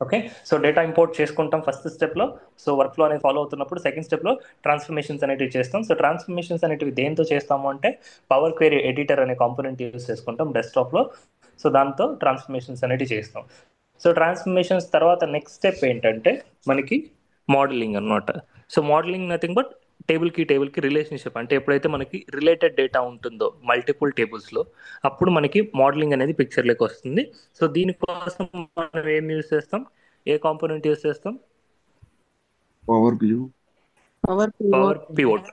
Okay. So data import చేసుకుంటాం first స్టెప్లో. So workflow అనేది ఫాలో అవుతున్నప్పుడు సెకండ్ స్టెప్లో ట్రాన్స్ఫర్మేషన్స్ అనేటివి చేస్తాం. సో ట్రాన్స్ఫర్మేషన్స్ అనేటివి దేంతో చేస్తాము అంటే పవర్ క్వెరీ ఎడిటర్ అనే కాంపోనెంట్ యూస్ చేసుకుంటాం డెస్క్టాప్లో. సో దాంతో ట్రాన్స్ఫర్మేషన్స్ అనేటివి చేస్తాం. సో ట్రాన్స్ఫర్మేషన్స్ తర్వాత నెక్స్ట్ స్టెప్ ఏంటంటే మనకి మోడలింగ్ అన్నమాట. సో మోడలింగ్ నథింగ్ బట్ టేబుల్కి రిలేషన్షిప్, అంటే ఎప్పుడైతే మనకి రిలేటెడ్ డేటా ఉంటుందో మల్టిపుల్ టేబుల్స్లో, అప్పుడు మనకి మోడలింగ్ అనేది పిక్చర్లోకి వస్తుంది. సో దీనికోసం మనం ఏం యూస్ చేస్తాం, ఏ కాంపోనెంట్ యూస్ చేస్తాం? Power view. Power power pivot. Pivot.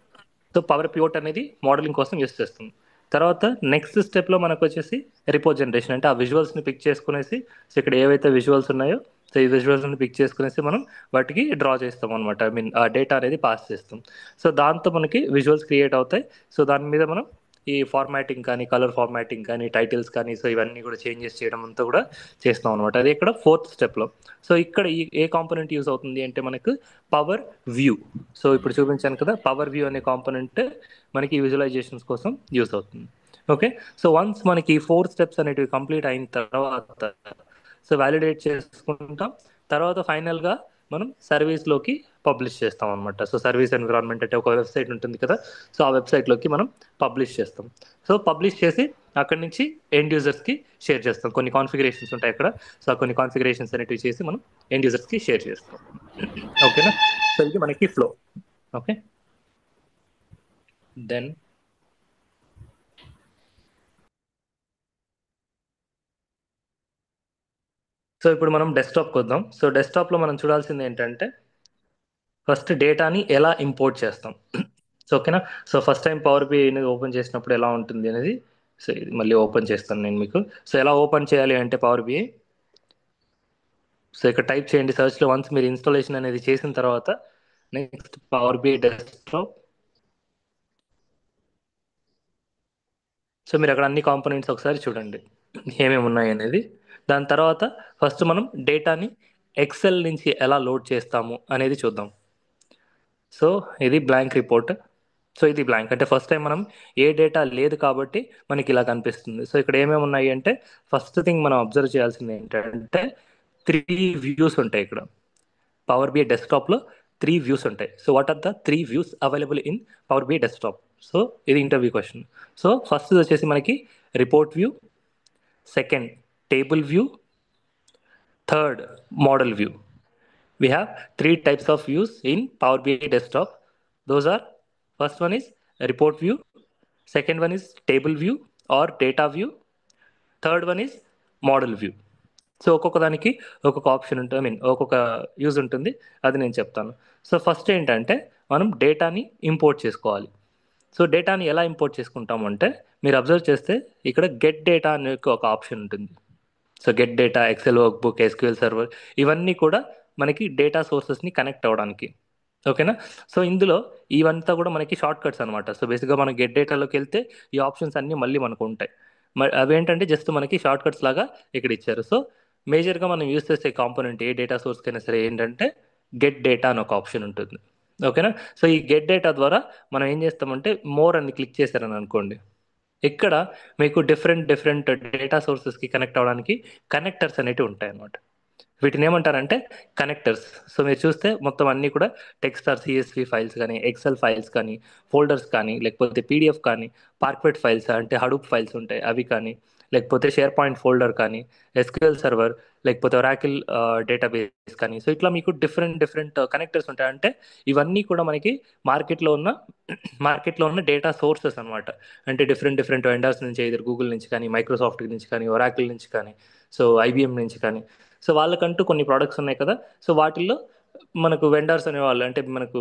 So power pivot అనేది మోడలింగ్ కోసం యూస్ చేస్తాం. తర్వాత నెక్స్ట్ స్టెప్లో మనకు వచ్చేసి రిపోర్ట్ జనరేషన్, అంటే ఆ విజువల్స్ని పిక్ చేసుకునేసి, సో ఇక్కడ ఏవైతే విజువల్స్ ఉన్నాయో సో ఈ విజువల్స్ని పిక్ చేసుకునేసి మనం వాటికి డ్రా చేస్తాం అనమాట. ఐ మీన్ ఆ డేటా అనేది పాస్ చేస్తాం. సో దాంతో మనకి విజువల్స్ క్రియేట్ అవుతాయి. సో దాని మీద మనం ఈ ఫార్మాటింగ్ కానీ, కలర్ ఫార్మాటింగ్ కానీ, టైటిల్స్ కానీ, సో ఇవన్నీ కూడా చేంజెస్ చేయడం అంతా కూడా చేస్తాం అనమాట. అది ఇక్కడ ఫోర్త్ స్టెప్లో. సో ఇక్కడ ఏ కాంపోనెంట్ యూస్ అవుతుంది అంటే మనకు పవర్ వ్యూ. సో ఇప్పుడు చూపించాను కదా, పవర్ వ్యూ అనే కాంపోనెంట్ మనకి విజువలైజేషన్స్ కోసం యూస్ అవుతుంది. ఓకే. సో వన్స్ మనకి 4 స్టెప్స్ అనేటివి కంప్లీట్ అయిన తర్వాత సో వ్యాలిడేట్ చేసుకుంటాం. తర్వాత ఫైనల్గా మనం సర్వీస్లోకి పబ్లిష్ చేస్తాం అనమాట. సో సర్వీస్ ఎన్విరాన్మెంట్ అంటే ఒక వెబ్సైట్ ఉంటుంది కదా, సో ఆ వెబ్సైట్లోకి మనం పబ్లిష్ చేస్తాం. సో పబ్లిష్ చేసి అక్కడి నుంచి ఎండ్ యూజర్స్కి షేర్ చేస్తాం. కొన్ని కాన్ఫిగరేషన్స్ ఉంటాయి అక్కడ. సో ఆ కొన్ని కాన్ఫిగరేషన్స్ అనేటివి చేసి మనం ఎండ్ యూజర్స్కి షేర్ చేస్తాం. ఓకేనా. సో ఇది మనకి ఫ్లో. ఓకే. దెన్ సో ఇప్పుడు మనం డెస్క్టాప్కి వద్దాం. సో డెస్క్టాప్లో మనం చూడాల్సింది ఏంటంటే ఫస్ట్ డేటాని ఎలా ఇంపోర్ట్ చేస్తాం. సో ఓకేనా. So first time Power BI అనేది ఓపెన్ చేసినప్పుడు ఎలా ఉంటుంది అనేది, సో ఇది మళ్ళీ ఓపెన్ చేస్తాను నేను మీకు. సో ఎలా ఓపెన్ చేయాలి అంటే పవర్ బిఐ, సో ఇక్కడ టైప్ చేయండి సర్చ్లో. వన్స్ మీరు ఇన్స్టాలేషన్ అనేది చేసిన తర్వాత next Power BI desktop. So మీరు అక్కడ అన్ని కాంపోనెంట్స్ ఒకసారి చూడండి ఏమేమి ఉన్నాయి అనేది. దాని తర్వాత ఫస్ట్ మనం డేటాని ఎక్సెల్ నుంచి ఎలా లోడ్ చేస్తాము అనేది చూద్దాం. సో ఇది బ్లాంక్ రిపోర్ట్. సో ఇది బ్లాంక్ అంటే ఫస్ట్ టైం మనం ఏ డేటా లేదు కాబట్టి మనకి ఇలా కనిపిస్తుంది. సో ఇక్కడ ఏమేమి ఉన్నాయి అంటే ఫస్ట్ థింగ్ మనం అబ్జర్వ్ చేయాల్సింది ఏంటంటే 3 వ్యూస్ ఉంటాయి ఇక్కడ. పవర్ బిఐ డెస్క్టాప్లో 3 వ్యూస్ ఉంటాయి. So what are the 3 views available in Power BI desktop? So ఇది ఇంటర్వ్యూ క్వశ్చన్. సో ఫస్ట్ వచ్చేసి మనకి report view, second table view, third model view. We have 3 types of views in Power BI desktop. Those are, first one is report view, second one is table view or data view, third one is model view. So ఒక్కొక్క దానికి ఒక్కొక్క option ఉంటుంది, I mean ఒక్కొక్క use ఉంటుంది. అది నేను చెప్తాను. So first ఏంటంటే మనం డేటాని ఇంపోర్ట్ చేసుకోవాలి. సో డేటాని ఎలా ఇంపోర్ట్ చేసుకుంటాము అంటే మీరు అబ్జర్వ్ చేస్తే ఇక్కడ గెట్ డేటా అనే ఒక ఆప్షన్ ఉంటుంది. So get data, Excel workbook, SQL server, ఇవన్నీ కూడా మనకి డేటా సోర్సెస్ని కనెక్ట్ అవ్వడానికి. ఓకేనా. సో ఇందులో ఇవంతా కూడా మనకి షార్ట్ కట్స్ అనమాట. సో బేసిక్గా మనం గెట్ డేటాలోకి వెళ్తే ఈ ఆప్షన్స్ అన్నీ మళ్ళీ మనకు ఉంటాయి. మరి అవేంటంటే జస్ట్ మనకి షార్ట్ కట్స్ లాగా ఇక్కడ ఇచ్చారు. సో మేజర్గా మనం యూస్ చేసే కాంపోనెంట్ ఏ డేటా సోర్స్కైనా సరే ఏంటంటే గెట్ డేటా అని ఒక ఆప్షన్ ఉంటుంది. ఓకేనా. సో ఈ గెట్ డేటా ద్వారా మనం ఏం చేస్తామంటే మోర్ అని క్లిక్ చేశారని అనుకోండి, ఇక్కడ మీకు డిఫరెంట్ డిఫరెంట్ డేటా సోర్సెస్కి కనెక్ట్ అవ్వడానికి కనెక్టర్స్ అనేవి ఉంటాయి అన్నమాట. వీటిని ఏమంటారంటే కనెక్టర్స్. సో మీరు చూస్తే మొత్తం అన్నీ కూడా టెక్స్ట్ ఆర్ సిఎస్వి ఫైల్స్ కానీ, ఎక్సెల్ ఫైల్స్ కానీ, ఫోల్డర్స్ కానీ, లేకపోతే పీడిఎఫ్ కానీ, పార్క్వెట్ ఫైల్స్ అంటే హడూప్ ఫైల్స్ ఉంటాయి అవి కానీ, లేకపోతే షేర్ పాయింట్ ఫోల్డర్ కానీ, ఎస్క్యూఎల్ సర్వర్, లేకపోతే ఒరాకిల్ డేటాబేస్ కానీ. సో ఇట్లా మీకు డిఫరెంట్ డిఫరెంట్ కనెక్టర్స్ ఉంటాయి. అంటే ఇవన్నీ కూడా మనకి మార్కెట్లో ఉన్న మార్కెట్లో ఉన్న డేటా సోర్సెస్ అనమాట. అంటే డిఫరెంట్ డిఫరెంట్ వెండర్స్ నుంచి, ఇద్దరు గూగుల్ నుంచి కానీ, మైక్రోసాఫ్ట్ నుంచి కానీ, ఒరాకిల్ నుంచి కానీ, సో ఐబిఎం నుంచి కానీ. సో వాళ్ళకంటూ కొన్ని ప్రోడక్ట్స్ ఉన్నాయి కదా. సో వాటిల్లో మనకు వెండర్స్ అనేవాళ్ళు, అంటే మనకు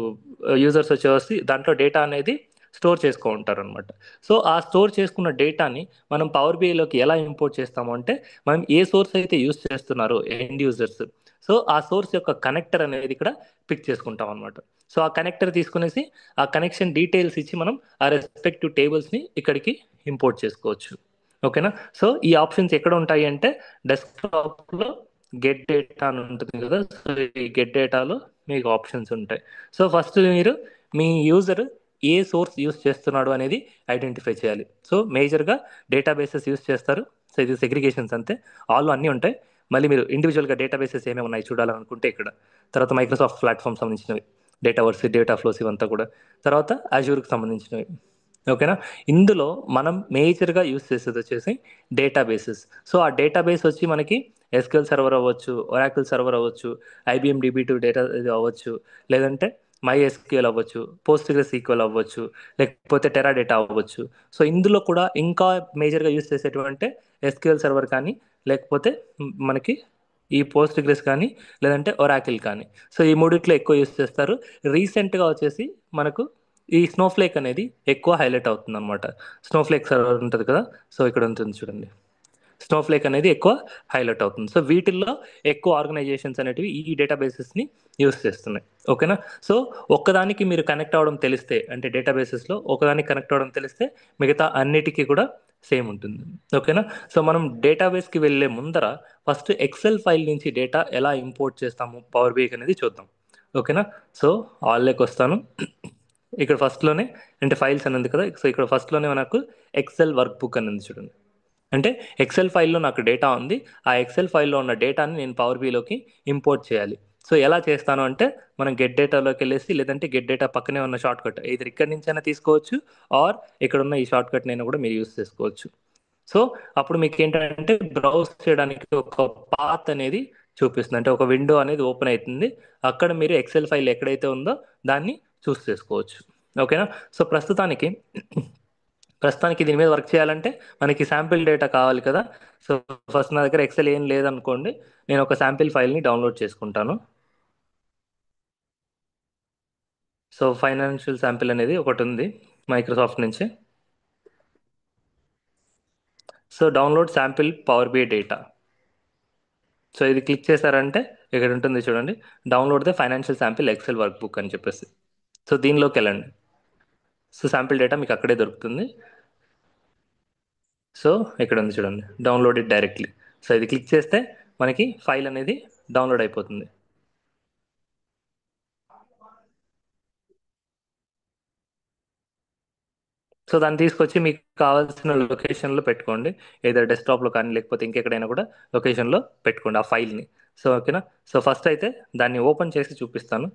యూజర్స్ వచ్చేసి దాంట్లో డేటా అనేది స్టోర్ చేసుకో ఉంటారు అనమాట. సో ఆ స్టోర్ చేసుకున్న డేటాని మనం పవర్ బిఐలోకి ఎలా ఇంపోర్ట్ చేస్తాము అంటే మనం ఏ సోర్స్ అయితే యూస్ చేస్తున్నారో ఎండ్ యూజర్స్, సో ఆ సోర్స్ యొక్క కనెక్టర్ అనేది ఇక్కడ పిక్ చేసుకుంటాం అనమాట. సో ఆ కనెక్టర్ తీసుకునేసి ఆ కనెక్షన్ డీటెయిల్స్ ఇచ్చి మనం ఆ రెస్పెక్టివ్ టేబుల్స్ని ఇక్కడికి ఇంపోర్ట్ చేసుకోవచ్చు. ఓకేనా. సో ఈ ఆప్షన్స్ ఎక్కడ ఉంటాయి అంటే డెస్క్టాప్లో గెట్ డేటా అని ఉంటుంది కదా. సో ఈ గెట్ డేటాలో మీకు ఆప్షన్స్ ఉంటాయి. సో ఫస్ట్ మీరు మీ యూజర్ ఏ సోర్స్ యూస్ చేస్తున్నాడు అనేది ఐడెంటిఫై చేయాలి. సో మేజర్గా డేటాబేసెస్ యూస్ చేస్తారు. సో ఇది సెగ్రిగేషన్స్ అంతే, ఆల్ అన్నీ ఉంటాయి. మళ్ళీ మీరు ఇండివిజువల్గా డేటాబేసెస్ ఏమేమి ఉన్నాయి చూడాలనుకుంటే ఇక్కడ, తర్వాత మైక్రోసాఫ్ట్ ప్లాట్ఫామ్ సంబంధించినవి, డేటా వర్స్, డేటా ఫ్లోస్ ఇవంతా కూడా, తర్వాత అజూర్కి సంబంధించినవి. ఓకేనా. ఇందులో మనం మేజర్గా యూస్ చేసేది వచ్చేసి డేటాబేసెస్. సో ఆ డేటాబేస్ వచ్చి మనకి ఎస్క్యూఎల్ సర్వర్ అవ్వచ్చు, ఒరాకిల్ సర్వర్ అవ్వచ్చు, ఐబిఎం DB2 డేటా ఇది అవ్వచ్చు, లేదంటే MySQL అవ్వచ్చు, PostgreSQL అవ్వచ్చు, లేకపోతే టెరాడేటా అవ్వచ్చు. సో ఇందులో కూడా ఇంకా మేజర్గా యూస్ చేసేటువంటి ఎస్క్యూఎల్ సర్వర్ కానీ, లేకపోతే మనకి ఈ పోస్ట్గ్రెస్ కానీ, లేదంటే ఒరాకిల్ కానీ. సో ఈ మూడిట్లో ఎక్కువ యూస్ చేస్తారు. రీసెంట్గా వచ్చేసి మనకు ఈ స్నోఫ్లేక్ అనేది ఎక్కువ హైలైట్ అవుతుంది అనమాట. స్నోఫ్లేక్ సర్వర్ ఉంటుంది కదా, సో ఇక్కడ ఉంటుంది చూడండి, స్నోఫ్లేక్ అనేది ఎక్కువ హైలైట్ అవుతుంది. సో వీటిల్లో ఎక్కువ ఆర్గనైజేషన్స్ అనేటివి ఈ డేటాబేసెస్ని యూస్ చేస్తున్నాయి. ఓకేనా. సో ఒక్కదానికి మీరు కనెక్ట్ అవ్వడం తెలిస్తే, అంటే డేటాబేసెస్లో ఒకదానికి కనెక్ట్ అవ్వడం తెలిస్తే మిగతా అన్నిటికీ కూడా సేమ్ ఉంటుంది. ఓకేనా. సో మనం డేటాబేస్కి వెళ్ళే ముందర ఫస్ట్ ఎక్సెల్ ఫైల్ నుంచి డేటా ఎలా ఇంపోర్ట్ చేస్తాము పవర్ BI అనేది చూద్దాం. ఓకేనా. సో ఆల్లోకి వస్తాను. ఇక్కడ ఫస్ట్లోనే అంటే ఫైల్స్ అని ఉంది కదా, సో ఇక్కడ ఫస్ట్లోనే మనకు ఎక్సెల్ వర్క్ బుక్ అని ఉంది చూడండి. అంటే ఎక్సెల్ ఫైల్లో నాకు డేటా ఉంది, ఆ ఎక్సెల్ ఫైల్లో ఉన్న డేటాని నేను పవర్ BIలోకి ఇంపోర్ట్ చేయాలి. సో ఎలా చేస్తాను అంటే, మనం గెట్ డేటాలోకి వెళ్ళేసి, లేదంటే గెట్ డేటా పక్కనే ఉన్న షార్ట్ కట్ ఇది ఇక్కడి నుంచైనా తీసుకోవచ్చు, ఆర్ ఇక్కడ ఉన్న ఈ షార్ట్ కట్ నేను కూడా మీరు యూస్ చేసుకోవచ్చు. సో అప్పుడు మీకు ఏంటంటే బ్రౌజ్ చేయడానికి ఒక పాత్ అనేది చూపిస్తుంది, అంటే ఒక విండో అనేది ఓపెన్ అవుతుంది. అక్కడ మీరు ఎక్సెల్ ఫైల్ ఎక్కడైతే ఉందో దాన్ని చూస్ చేసుకోవచ్చు. ఓకేనా. సో ప్రస్తుతానికి దీని మీద వర్క్ చేయాలంటే మనకి శాంపిల్ డేటా కావాలి కదా. సో ఫస్ట్ నా దగ్గర ఎక్సెల్ ఏం లేదనుకోండి, నేను ఒక శాంపిల్ ఫైల్ని డౌన్లోడ్ చేసుకుంటాను. సో ఫైనాన్షియల్ శాంపిల్ అనేది ఒకటి ఉంది మైక్రోసాఫ్ట్ నుంచి. So download sample Power BI data. So ఇది క్లిక్ చేశారంటే ఇక్కడ ఉంటుంది చూడండి, download the financial sample Excel workbook అని చెప్పేసి. సో దీనిలోకి వెళ్ళండి. సో శాంపిల్ డేటా మీకు అక్కడే దొరుకుతుంది. సో ఇక్కడ ఉంది చూడండి, డౌన్లోడ్ ఇట్ డైరెక్ట్లీ. సో ఇది క్లిక్ చేస్తే మనకి ఫైల్ అనేది డౌన్లోడ్ అయిపోతుంది. సో దాన్ని తీసుకొచ్చి మీకు కావాల్సిన లొకేషన్లో పెట్టుకోండి, ఏదో డెస్క్టాప్లో కానీ లేకపోతే ఇంకెక్కడైనా కూడా లొకేషన్లో పెట్టుకోండి ఆ ఫైల్ని. సో ఓకేనా. సో ఫస్ట్ అయితే దాన్ని ఓపెన్ చేసి చూపిస్తాను,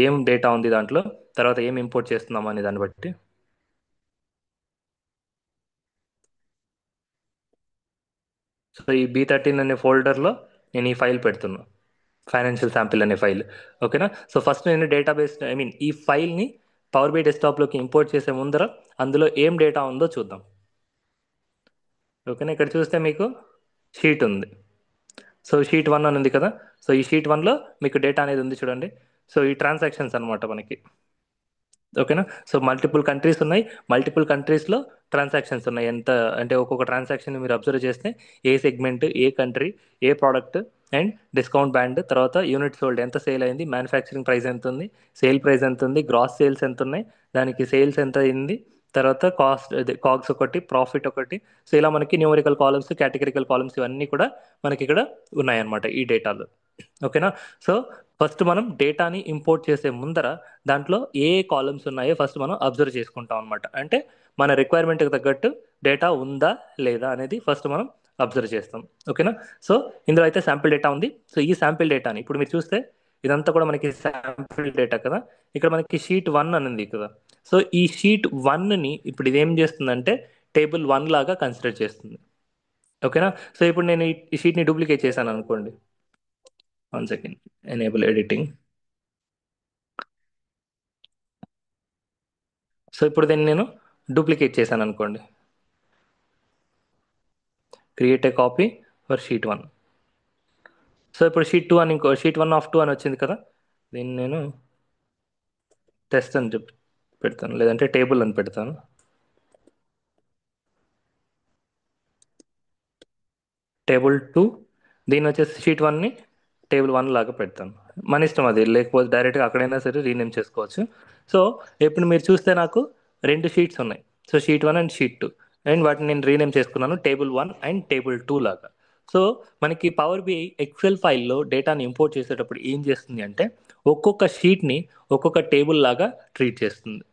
ఏం డేటా ఉంది దాంట్లో, తర్వాత ఏం ఇంపోర్ట్ చేస్తున్నాం అనే దాన్ని బట్టి. సో ఈ B13 అనే ఫోల్డర్లో నేను ఈ ఫైల్ పెడుతున్నా, ఫైనాన్షియల్ శాంపిల్ అనే ఫైల్. ఓకేనా. సో ఫస్ట్ నేను డేటాబేస్ ఈ ఫైల్ని పవర్ BI డెస్క్టాప్లోకి ఇంపోర్ట్ చేసే ముందర అందులో ఏం డేటా ఉందో చూద్దాం. ఓకేనా. ఇక్కడ చూస్తే మీకు షీట్ ఉంది. సో షీట్ 1 అని ఉంది కదా. సో ఈ షీట్ 1లో మీకు డేటా అనేది ఉంది చూడండి. సో ఈ ట్రాన్సాక్షన్స్ అనమాట మనకి. ఓకేనా. సో మల్టిపుల్ కంట్రీస్ ఉన్నాయి, మల్టిపుల్ కంట్రీస్లో ట్రాన్సాక్షన్స్ ఉన్నాయి. ఎంత అంటే ఒక్కొక్క ట్రాన్సాక్షన్ మీరు అబ్జర్వ్ చేస్తే ఏ సెగ్మెంట్, ఏ కంట్రీ, ఏ ప్రోడక్ట్, అండ్ డిస్కౌంట్ బ్యాండ్, తర్వాత యూనిట్ సోల్డ్ ఎంత సేల్ అయింది, మ్యానుఫ్యాక్చరింగ్ ప్రైస్ ఎంత ఉంది, సేల్ ప్రైస్ ఎంత ఉంది, గ్రాస్ సేల్స్ ఎంత ఉన్నాయి, దానికి సేల్స్ ఎంత అయింది, తర్వాత కాస్ట్ కాగ్స్ ఒకటి, ప్రాఫిట్ ఒకటి. సో ఇలా మనకి న్యూమరికల్ కాలమ్స్, కేటగిరికల్ కాలమ్స్ ఇవన్నీ కూడా మనకి ఇక్కడ ఉన్నాయన్నమాట ఈ డేటాలో. ఓకేనా. సో ఫస్ట్ మనం డేటాని ఇంపోర్ట్ చేసే ముందర దాంట్లో ఏ కాలమ్స్ ఉన్నాయో ఫస్ట్ మనం అబ్జర్వ్ చేసుకుంటాం అనమాట. అంటే మన రిక్వైర్మెంట్కి తగ్గట్టు డేటా ఉందా లేదా అనేది ఫస్ట్ మనం అబ్జర్వ్ చేస్తాం. ఓకేనా. సో ఇందులో అయితే శాంపిల్ డేటా ఉంది. సో ఈ శాంపిల్ డేటాని ఇప్పుడు మీరు చూస్తే ఇదంతా కూడా మనకి శాంపిల్ డేటా కదా. ఇక్కడ మనకి షీట్ 1 అని ఉంది కదా. సో ఈ షీట్ 1ని ఇప్పుడు ఇది ఏం చేస్తుందంటే టేబుల్ 1 లాగా కన్సిడర్ చేస్తుంది. ఓకేనా. సో ఇప్పుడు నేను ఈ షీట్ని డూప్లికేట్ చేశాను అనుకోండి, 1 సెకండ్, ఎనేబుల్ ఎడిటింగ్. సో ఇప్పుడు దీన్ని నేను డూప్లికేట్ చేశాను అనుకోండి, create a copy for sheet 1. So ఇప్పుడు షీట్ 2 అని ఇంకో షీట్ 1 ఆఫ్ 2 అని వచ్చింది కదా, దీన్ని నేను టెస్ట్ అని చెప్పి పెడతాను, లేదంటే టేబుల్ అని పెడతాను. టేబుల్ 2, దీన్ని వచ్చేసి షీట్ 1ని టేబుల్ 1 లాగా పెడతాను. మన ఇష్టం అది, లేకపోతే డైరెక్ట్గా అక్కడైనా సరే రీనేమ్ చేసుకోవచ్చు. సో ఇప్పుడు మీరు చూస్తే నాకు 2 షీట్స్ ఉన్నాయి. So sheet 1 and sheet 2, and వాటిని నేను రీనేమ్ చేసుకున్నాను టేబుల్ 1 అండ్ టేబుల్ 2 లాగా. సో మనకి పవర్ BI ఎక్సెల్ ఫైల్లో డేటాని ఇంపోర్ట్ చేసేటప్పుడు ఏం చేస్తుంది అంటే ఒక్కొక్క షీట్ని ఒక్కొక్క టేబుల్ లాగా ట్రీట్ చేస్తుంది.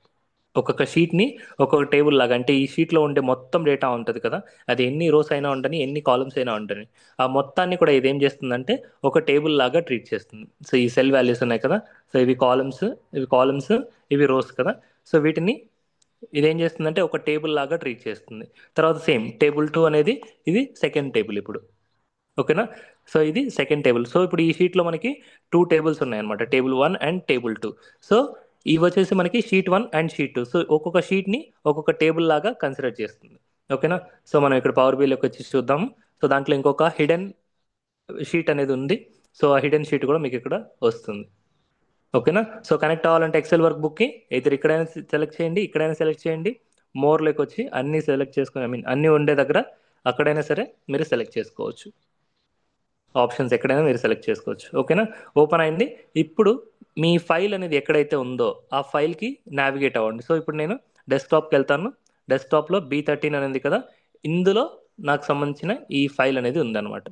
ఒక్కొక్క షీట్ని ఒక్కొక్క టేబుల్ లాగా, అంటే ఈ షీట్లో ఉండే మొత్తం డేటా ఉంటుంది కదా, అది ఎన్ని రోస్ అయినా ఉండని, ఎన్ని కాలమ్స్ అయినా ఉండని, ఆ మొత్తాన్ని కూడా ఇదేం చేస్తుందంటే ఒక టేబుల్ లాగా ట్రీట్ చేస్తుంది. సో ఈ సెల్ వాల్యూస్ ఉన్నాయి కదా, సో ఇవి కాలమ్స్ ఇవి రోస్ కదా, సో వీటిని ఇదేం చేస్తుందంటే ఒక టేబుల్ లాగా ట్రీట్ చేస్తుంది. తర్వాత సేమ్ టేబుల్ 2 అనేది ఇది సెకండ్ టేబుల్ ఇప్పుడు. ఓకేనా. సో ఇది సెకండ్ టేబుల్. సో ఇప్పుడు ఈ షీట్లో మనకి 2 టేబుల్స్ ఉన్నాయన్నమాట, టేబుల్ 1 అండ్ టేబుల్ 2. సో ఇవి వచ్చేసి మనకి షీట్ 1 అండ్ షీట్ 2. సో ఒక్కొక్క షీట్ని ఒక్కొక్క టేబుల్ లాగా కన్సిడర్ చేస్తుంది. ఓకేనా. సో మనం ఇక్కడ పవర్ బిల్లోకి వచ్చి చూద్దాము. సో దాంట్లో ఇంకొక హిడెన్ షీట్ అనేది ఉంది. సో ఆ హిడెన్ షీట్ కూడా మీకు ఇక్కడ వస్తుంది. ఓకేనా. సో కనెక్ట్ అవ్వాలంటే ఎక్సెల్ వర్క్ బుక్కి ఇద్దరు ఇక్కడైనా సెలెక్ట్ చేయండి, ఇక్కడైనా సెలెక్ట్ చేయండి, మోర్లోకి వచ్చి అన్నీ సెలెక్ట్ చేసుకొని, ఐ మీన్ అన్నీ ఉండే దగ్గర అక్కడైనా సరే మీరు సెలెక్ట్ చేసుకోవచ్చు. ఆప్షన్స్ ఎక్కడైనా మీరు సెలెక్ట్ చేసుకోవచ్చు. ఓకేనా. ఓపెన్ అయింది. ఇప్పుడు మీ ఫైల్ అనేది ఎక్కడైతే ఉందో ఆ ఫైల్కి నావిగేట్ అవ్వండి. సో ఇప్పుడు నేను డెస్క్టాప్కి వెళ్తాను. డెస్క్టాప్లో B13 అనేది కదా, ఇందులో నాకు సంబంధించిన ఈ ఫైల్ అనేది ఉందన్నమాట.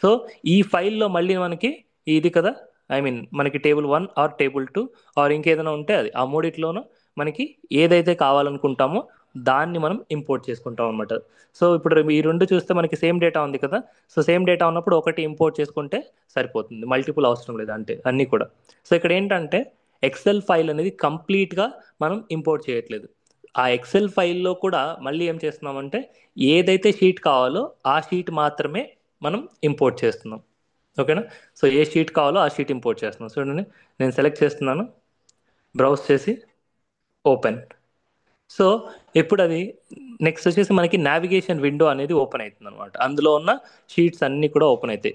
సో ఈ ఫైల్లో మళ్ళీ మనకి ఇది కదా, ఐ మీన్ మనకి టేబుల్ 1 ఆర్ టేబుల్ 2 ఆర్ ఇంకేదైనా ఉంటే అది ఆ మూడిట్లోనూ మనకి ఏదైతే కావాలనుకుంటామో దాన్ని మనం ఇంపోర్ట్ చేసుకుంటాం అనమాట. సో ఇప్పుడు ఈ రెండు చూస్తే మనకి సేమ్ డేటా ఉంది కదా, సో సేమ్ డేటా ఉన్నప్పుడు ఒకటి ఇంపోర్ట్ చేసుకుంటే సరిపోతుంది, మల్టిపుల్ అవసరం లేదు అంటే అన్నీ కూడా. సో ఇక్కడ ఏంటంటే ఎక్సెల్ ఫైల్ అనేది కంప్లీట్గా మనం ఇంపోర్ట్ చేయట్లేదు. ఆ ఎక్సెల్ ఫైల్లో కూడా మళ్ళీ ఏం చేస్తున్నామంటే ఏదైతే షీట్ కావాలో ఆ షీట్ మాత్రమే మనం ఇంపోర్ట్ చేస్తున్నాం. ఓకేనా. సో ఏ షీట్ కావాలో ఆ షీట్ ఇంపోర్ట్ చేస్తున్నాం. చూడండి, నేను సెలెక్ట్ చేస్తున్నాను, బ్రౌజ్ చేసి ఓపెన్. సో ఇప్పుడు అది నెక్స్ట్ వచ్చేసి మనకి నావిగేషన్ విండో అనేది ఓపెన్ అవుతుంది అనమాట. అందులో ఉన్న షీట్స్ అన్నీ కూడా ఓపెన్ అవుతాయి.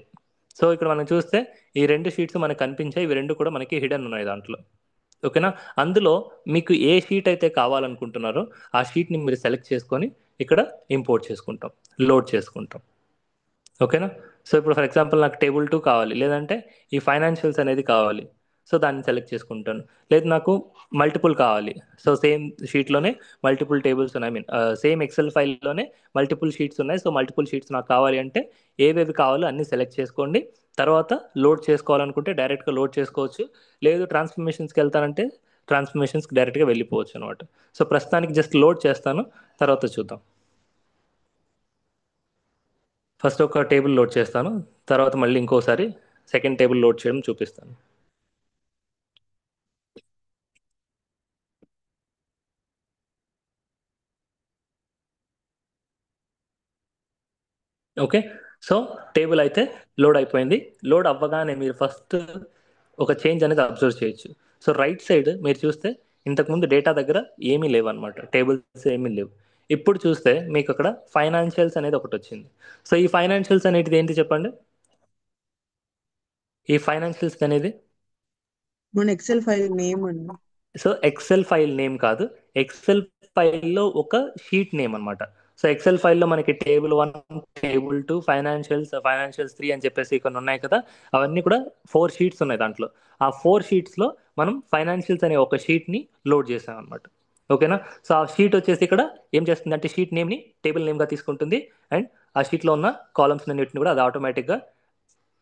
సో ఇక్కడ మనం చూస్తే ఈ రెండు షీట్స్ మనకు కనిపించాయి, ఇవి రెండు కూడా మనకి హిడెన్ ఉన్నాయి దాంట్లో. ఓకేనా. అందులో మీకు ఏ షీట్ అయితే కావాలనుకుంటున్నారో ఆ షీట్ని మీరు సెలెక్ట్ చేసుకొని ఇక్కడ ఇంపోర్ట్ చేసుకుంటాం, లోడ్ చేసుకుంటాం. ఓకేనా. సో ఇప్పుడు ఫర్ ఎగ్జాంపుల్ నాకు టేబుల్ 2 కావాలి, లేదంటే ఈ ఫైనాన్షియల్స్ అనేది కావాలి, సో దాన్ని సెలెక్ట్ చేసుకుంటాను. లేదు నాకు మల్టిపుల్ కావాలి, సో సేమ్ షీట్లోనే మల్టిపుల్ టేబుల్స్ ఉన్నాయి, ఐ మీన్ సేమ్ ఎక్సెల్ ఫైల్లోనే మల్టిపుల్ షీట్స్ ఉన్నాయి, సో మల్టిపుల్ షీట్స్ నాకు కావాలి అంటే ఏవేవి కావాలో అన్నీ సెలెక్ట్ చేసుకోండి. తర్వాత లోడ్ చేసుకోవాలనుకుంటే డైరెక్ట్గా లోడ్ చేసుకోవచ్చు, లేదు ట్రాన్స్ఫర్మేషన్స్కి వెళ్తానంటే ట్రాన్స్ఫర్మేషన్స్కి డైరెక్ట్గా వెళ్ళిపోవచ్చు అనమాట. సో ప్రస్తుతానికి జస్ట్ లోడ్ చేస్తాను, తర్వాత చూద్దాం. ఫస్ట్ ఒక టేబుల్ లోడ్ చేస్తాను, తర్వాత మళ్ళీ ఇంకోసారి సెకండ్ టేబుల్ లోడ్ చేయడం చూపిస్తాను. ఓకే. సో టేబుల్ అయితే లోడ్ అయిపోయింది. లోడ్ అవ్వగానే మీరు ఫస్ట్ ఒక చేంజ్ అనేది అబ్జర్వ్ చేయొచ్చు. సో రైట్ సైడ్ మీరు చూస్తే ఇంతకుముందు డేటా దగ్గర ఏమీ లేవు అనమాట, టేబుల్స్ ఏమీ లేవు. ఇప్పుడు చూస్తే మీకు అక్కడ ఫైనాన్షియల్స్ అనేది ఒకటి వచ్చింది. సో ఈ ఫైనాన్షియల్స్ అనేది ఏంటి చెప్పండి, ఈ ఫైనాన్షియల్స్ అనేది. మన ఎక్సెల్ ఫైల్ నేమ్ అండి. సో ఎక్సెల్ ఫైల్ నేమ్ కాదు, ఎక్సెల్ ఫైల్లో ఒక షీట్ నేమ్ అనమాట. సో ఎక్సెల్ ఫైల్లో మనకి టేబుల్ 1, టేబుల్ 2, ఫైనాన్షియల్స్ 3 అని చెప్పేసి కొన్ని ఉన్నాయి కదా, అవన్నీ కూడా 4 షీట్స్ ఉన్నాయి దాంట్లో. ఆ 4 షీట్స్లో మనం ఫైనాన్షియల్స్ అనే ఒక షీట్ని లోడ్ చేసాం అనమాట. ఓకేనా. సో ఆ షీట్ వచ్చేసి ఇక్కడ ఏం చేస్తుంది అంటే షీట్ నేమ్ని టేబుల్ నేమ్గా తీసుకుంటుంది, అండ్ ఆ షీట్లో ఉన్న కాలమ్స్ అన్నిటిని కూడా అది ఆటోమేటిక్గా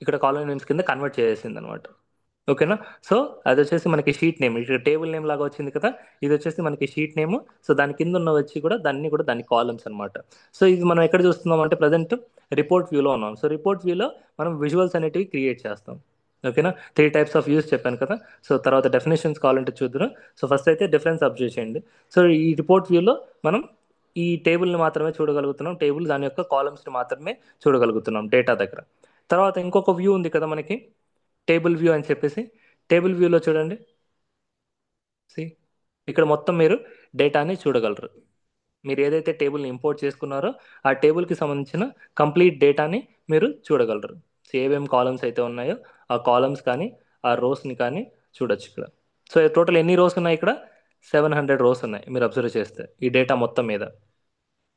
ఇక్కడ కాలమ్ నేమ్స్ కింద కన్వర్ట్ చేసేసింది అనమాట. ఓకేనా. సో అది వచ్చేసి మనకి షీట్ నేమ్, ఇక్కడ టేబుల్ నేమ్ లాగా వచ్చింది కదా, ఇది వచ్చేసి మనకి షీట్ నేమ్. సో దాని కింద ఉన్న వచ్చి కూడా దాని కాలమ్స్ అనమాట. సో ఇది మనం ఎక్కడ చూస్తున్నాం అంటే ప్రజెంట్ రిపోర్ట్ వ్యూలో ఉన్నాం. సో రిపోర్ట్ వ్యూలో మనం విజువల్స్ అనేటివి క్రియేట్ చేస్తాం. ఓకేనా. 3 టైప్స్ ఆఫ్ వ్యూస్ చెప్పాను కదా, సో తర్వాత డెఫినేషన్స్ కావాలంటే చూద్దాం. సో ఫస్ట్ అయితే డిఫరెన్స్ అబ్జర్వ్ చేయండి. సో ఈ రిపోర్ట్ వ్యూలో మనం ఈ టేబుల్ని మాత్రమే చూడగలుగుతున్నాం, టేబుల్ దాని యొక్క కాలమ్స్ని మాత్రమే చూడగలుగుతున్నాం డేటా దగ్గర. తర్వాత ఇంకొక వ్యూ ఉంది కదా మనకి, టేబుల్ వ్యూ అని చెప్పేసి. టేబుల్ వ్యూలో చూడండి, సి ఇక్కడ మొత్తం మీరు డేటాని చూడగలరు. మీరు ఏదైతే టేబుల్ని ఇంపోర్ట్ చేసుకున్నారో ఆ టేబుల్కి సంబంధించిన కంప్లీట్ డేటాని మీరు చూడగలరు. సో ఏమేమి కాలమ్స్ అయితే ఉన్నాయో ఆ కాలమ్స్ కానీ ఆ రోస్ని కానీ చూడొచ్చు ఇక్కడ. సో టోటల్ ఎన్ని రోస్ ఉన్నాయి ఇక్కడ, 700 రోస్ ఉన్నాయి మీరు అబ్జర్వ్ చేస్తే ఈ డేటా మొత్తం మీద.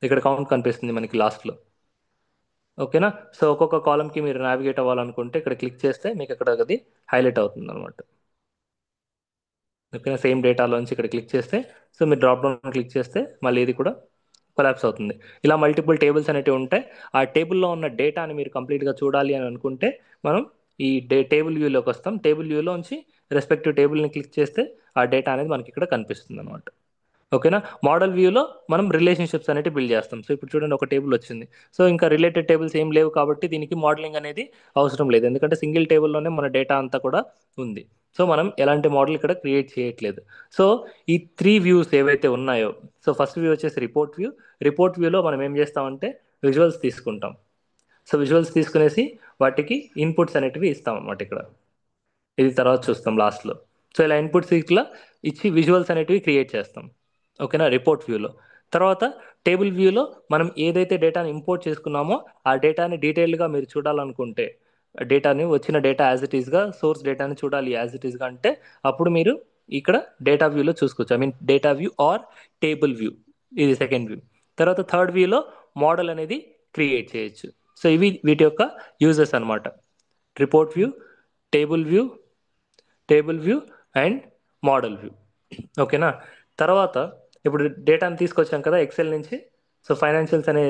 ఇక్కడ కౌంట్ కనిపిస్తుంది మనకి లాస్ట్లో. ఓకేనా. సో ఒక్కొక్క కాలమ్కి మీరు నావిగేట్ అవ్వాలనుకుంటే ఇక్కడ క్లిక్ చేస్తే మీకు అక్కడ అది హైలైట్ అవుతుంది అనమాట. ఓకేనా. సేమ్ డేటాలోంచి ఇక్కడ క్లిక్ చేస్తే, సో మీరు డ్రాప్ డౌన్ క్లిక్ చేస్తే మళ్ళీ ఇది కూడా కొలాప్స్ అవుతుంది. ఇలా మల్టిపుల్ టేబుల్స్ అనేవి ఉంటాయి. ఆ టేబుల్లో ఉన్న డేటాని మీరు కంప్లీట్గా చూడాలి అని అనుకుంటే మనం ఈ టేబుల్ వ్యూలోకి వస్తాం. టేబుల్ వ్యూలోంచి రెస్పెక్టివ్ టేబుల్ని క్లిక్ చేస్తే ఆ డేటా అనేది మనకి ఇక్కడ కనిపిస్తుంది అనమాట. ఓకేనా. మోడల్ వ్యూలో మనం రిలేషన్షిప్స్ అనేవి బిల్డ్ చేస్తాం. సో ఇప్పుడు చూడండి ఒక టేబుల్ వచ్చింది. సో ఇంకా రిలేటెడ్ టేబుల్స్ ఏం లేవు కాబట్టి దీనికి మోడలింగ్ అనేది అవసరం లేదు, ఎందుకంటే సింగిల్ టేబుల్లోనే మన డేటా అంతా కూడా ఉంది. సో మనం ఎలాంటి మోడల్ ఇక్కడ క్రియేట్ చేయట్లేదు. సో ఈ 3 వ్యూస్ ఏవైతే ఉన్నాయో, సో ఫస్ట్ వ్యూ వచ్చేసి రిపోర్ట్ వ్యూ. రిపోర్ట్ వ్యూలో మనం ఏం చేస్తామంటే విజువల్స్ తీసుకుంటాం. సో విజువల్స్ తీసుకునేసి వాటికి ఇన్పుట్స్ అనేటివి ఇస్తాం అన్నమాట ఇక్కడ. ఇది తర్వాత చూస్తాం లాస్ట్లో. సో ఇలా ఇన్పుట్స్ ఇట్లా ఇచ్చి విజువల్స్ అనేటివి క్రియేట్ చేస్తాం. ఓకేనా, రిపోర్ట్ వ్యూలో. తర్వాత టేబుల్ వ్యూలో మనం ఏదైతే డేటాని ఇంపోర్ట్ చేసుకున్నామో ఆ డేటాని డీటెయిల్డ్గా మీరు చూడాలనుకుంటే, డేటాని వచ్చిన డేటా యాజ్ ఇట్ ఈస్గా, సోర్స్ డేటాని చూడాలి యాజ్ ఇట్ ఈస్గా అంటే అప్పుడు మీరు ఇక్కడ డేటా వ్యూలో చూసుకోవచ్చు. I mean data view are table view, ఇది సెకండ్ వ్యూ. తర్వాత థర్డ్ వ్యూలో మోడల్ అనేది క్రియేట్ చేయొచ్చు. సో ఇవి వీటి యొక్క యూజెస్ అనమాట. Report view, table view, table view and model view. ఓకేనా. తర్వాత ఇప్పుడు డేటాని తీసుకొచ్చాం కదా ఎక్సెల్ నుంచి. సో ఫైనాన్షియల్స్ అనే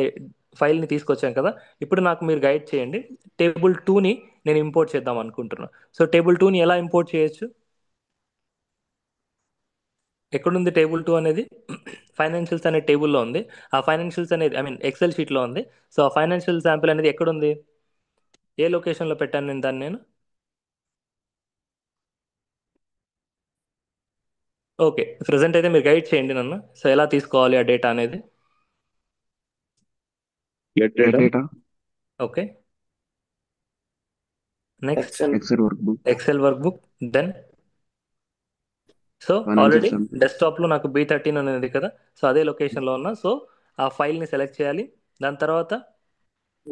ఫైల్ని తీసుకొచ్చాం కదా. ఇప్పుడు నాకు మీరు గైడ్ చేయండి, టేబుల్ 2ని నేను ఇంపోర్ట్ చేద్దాం అనుకుంటున్నాను. సో టేబుల్ 2ని ఎలా ఇంపోర్ట్ చేయొచ్చు? ఎక్కడుంది టేబుల్ 2 అనేది? ఫైనాన్షియల్స్ అనే టేబుల్లో ఉంది. ఆ ఫైనాన్షియల్స్ అనేది ఐ మీన్ ఎక్సెల్ షీట్లో ఉంది. సో ఆ ఫైనాన్షియల్ శాంపిల్ అనేది ఎక్కడుంది? ఏ లొకేషన్లో పెట్టాను నేను దాన్ని? నేను ఓకే, ప్రజెంట్ అయితే మీరు గైడ్ చేయండి నన్ను. సో ఎలా తీసుకోవాలి ఆ డేటా అనేది? Get Get data, data, okay, next Excel. Excel workbook, Excel workbook. Then so financial already sample, డెస్క్టాప్లో నాకు B13 అనేది కదా, సో అదే లొకేషన్లో ఉన్నా. సో ఆ ఫైల్ని సెలెక్ట్ చేయాలి. దాని తర్వాత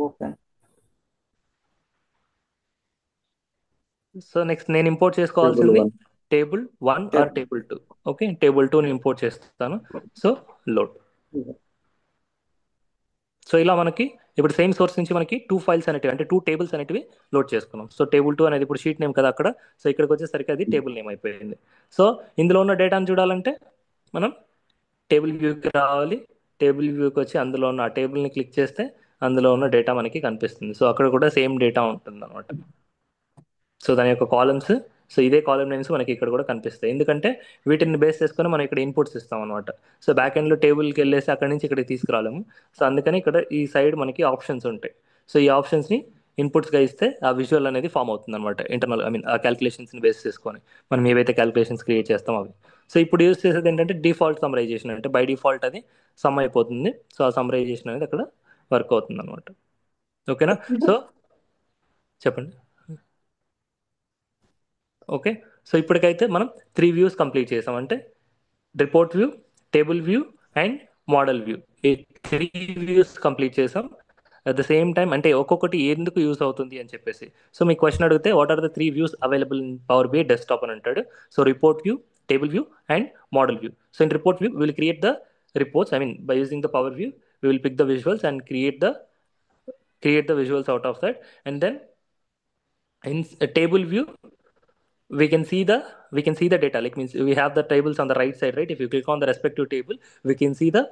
Open. సో నెక్స్ట్ నేను ఇంపోర్ట్ Table చేసుకోవాల్సింది 1. Table 1 or Table. Table 2. Okay, table 2ని ఇంపోర్ట్ చేస్తాను. So load. సో ఇలా మనకి ఇప్పుడు సేమ్ సోర్స్ నుంచి మనకి 2 ఫైల్స్ అనేటివి, అంటే 2 టేబుల్స్ అనేటివి లోడ్ చేసుకున్నాం. సో టేబుల్ 2 అనేది ఇప్పుడు షీట్ నేమ్ కదా అక్కడ. సో ఇక్కడికి వచ్చేసరికి అది టేబుల్ నేమ్ అయిపోయింది. సో ఇందులో ఉన్న డేటాను చూడాలంటే మనం టేబుల్ వ్యూకి రావాలి. టేబుల్ వ్యూకి వచ్చి అందులో ఉన్న ఆ టేబుల్ని క్లిక్ చేస్తే అందులో ఉన్న డేటా మనకి కనిపిస్తుంది. సో అక్కడ కూడా సేమ్ డేటా ఉంటుంది అనమాట. సో దాని యొక్క కాలమ్స్, సో ఇదే కాలమ్ నేమ్స్ మనకి ఇక్కడ కూడా కనిపిస్తాయి, ఎందుకంటే వీటిని బేస్ చేసుకొని మనం ఇక్కడ ఇన్పుట్స్ ఇస్తాం అనమాట. సో బ్యాక్ ఎండ్లో టేబుల్కి వెళ్ళేసి అక్కడి నుంచి ఇక్కడికి తీసుకురాలేము. సో అందుకని ఇక్కడ ఈ సైడ్ మనకి ఆప్షన్స్ ఉంటాయి. సో ఈ ఆప్షన్స్ని ఇన్పుట్స్గా ఇస్తే ఆ విజువల్ అనేది ఫామ్ అవుతుంది అనమాట. ఇంటర్నల్ ఐ మీన్ ఆ క్యాలిక్యులేషన్స్ని బేస్ చేసుకొని మనం ఏవైతే క్యాలిక్యులేషన్స్ క్రియేట్ చేస్తాం అవి. సో ఇప్పుడు యూస్ చేసేది ఏంటంటే డిఫాల్ట్ సమ్మరైజేషన్, అంటే బై డిఫాల్ట్ అది సమ్ అయిపోతుంది. సో ఆ సమ్మరైజేషన్ అనేది అక్కడ వర్క్ అవుతుంది అనమాట. ఓకేనా. సో చెప్పండి. ఓకే, సో ఇప్పటికైతే మనం 3 వ్యూస్ కంప్లీట్ చేసాం, అంటే report view, table view and model view. ఈ 3 వ్యూస్ కంప్లీట్ చేసాం. అట్ ద సేమ్ టైం అంటే ఒక్కొక్కటి ఎందుకు యూస్ అవుతుంది అని చెప్పేసి, సో మీ క్వశ్చన్ అడిగితే what are the 3 views available in Power BI desktop అని అంటాడు. So report view, table view and model view. So in report view will create the reports, I mean by using the power view we will pick the visuals and create the visuals out of that. And then in a table view we can see the data, like means we have the tables on the right side, right? If you click on the respective table we can see the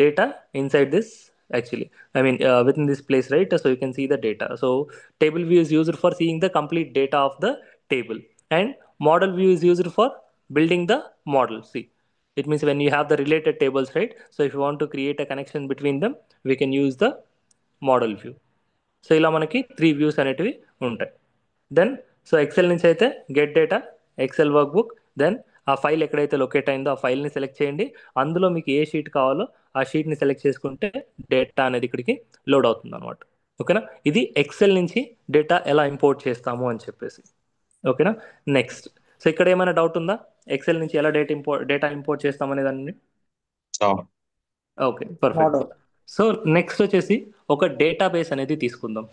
data inside this, actually I mean within this place, right? So you can see the data. So table view is used for seeing the complete data of the table, and model view is used for building the model. See, it means when you have the related tables, right? So if you want to create a connection between them we can use the model view. So ఇలా మనకి 3 views అనేటివి ఉంటాయి. Then so Excel నుంచి అయితే get data, Excel workbook, then ఆ file ఎక్కడైతే locate అయిందో ఆ ఫైల్ని సెలెక్ట్ చేయండి. అందులో మీకు ఏ షీట్ కావాలో ఆ షీట్ని సెలెక్ట్ చేసుకుంటే డేటా అనేది ఇక్కడికి లోడ్ అవుతుంది అనమాట. ఓకేనా. ఇది ఎక్సెల్ నుంచి డేటా ఎలా ఇంపోర్ట్ చేస్తాము అని చెప్పేసి. ఓకేనా. నెక్స్ట్, సో ఇక్కడ ఏమైనా డౌట్ ఉందా? ఎక్సెల్ నుంచి ఎలా డేటా ఇంపోర్ట్ చేస్తామనే దాన్ని. Okay, perfect. Model. So next వచ్చేసి ఒక డేటాబేస్ అనేది తీసుకుందాం.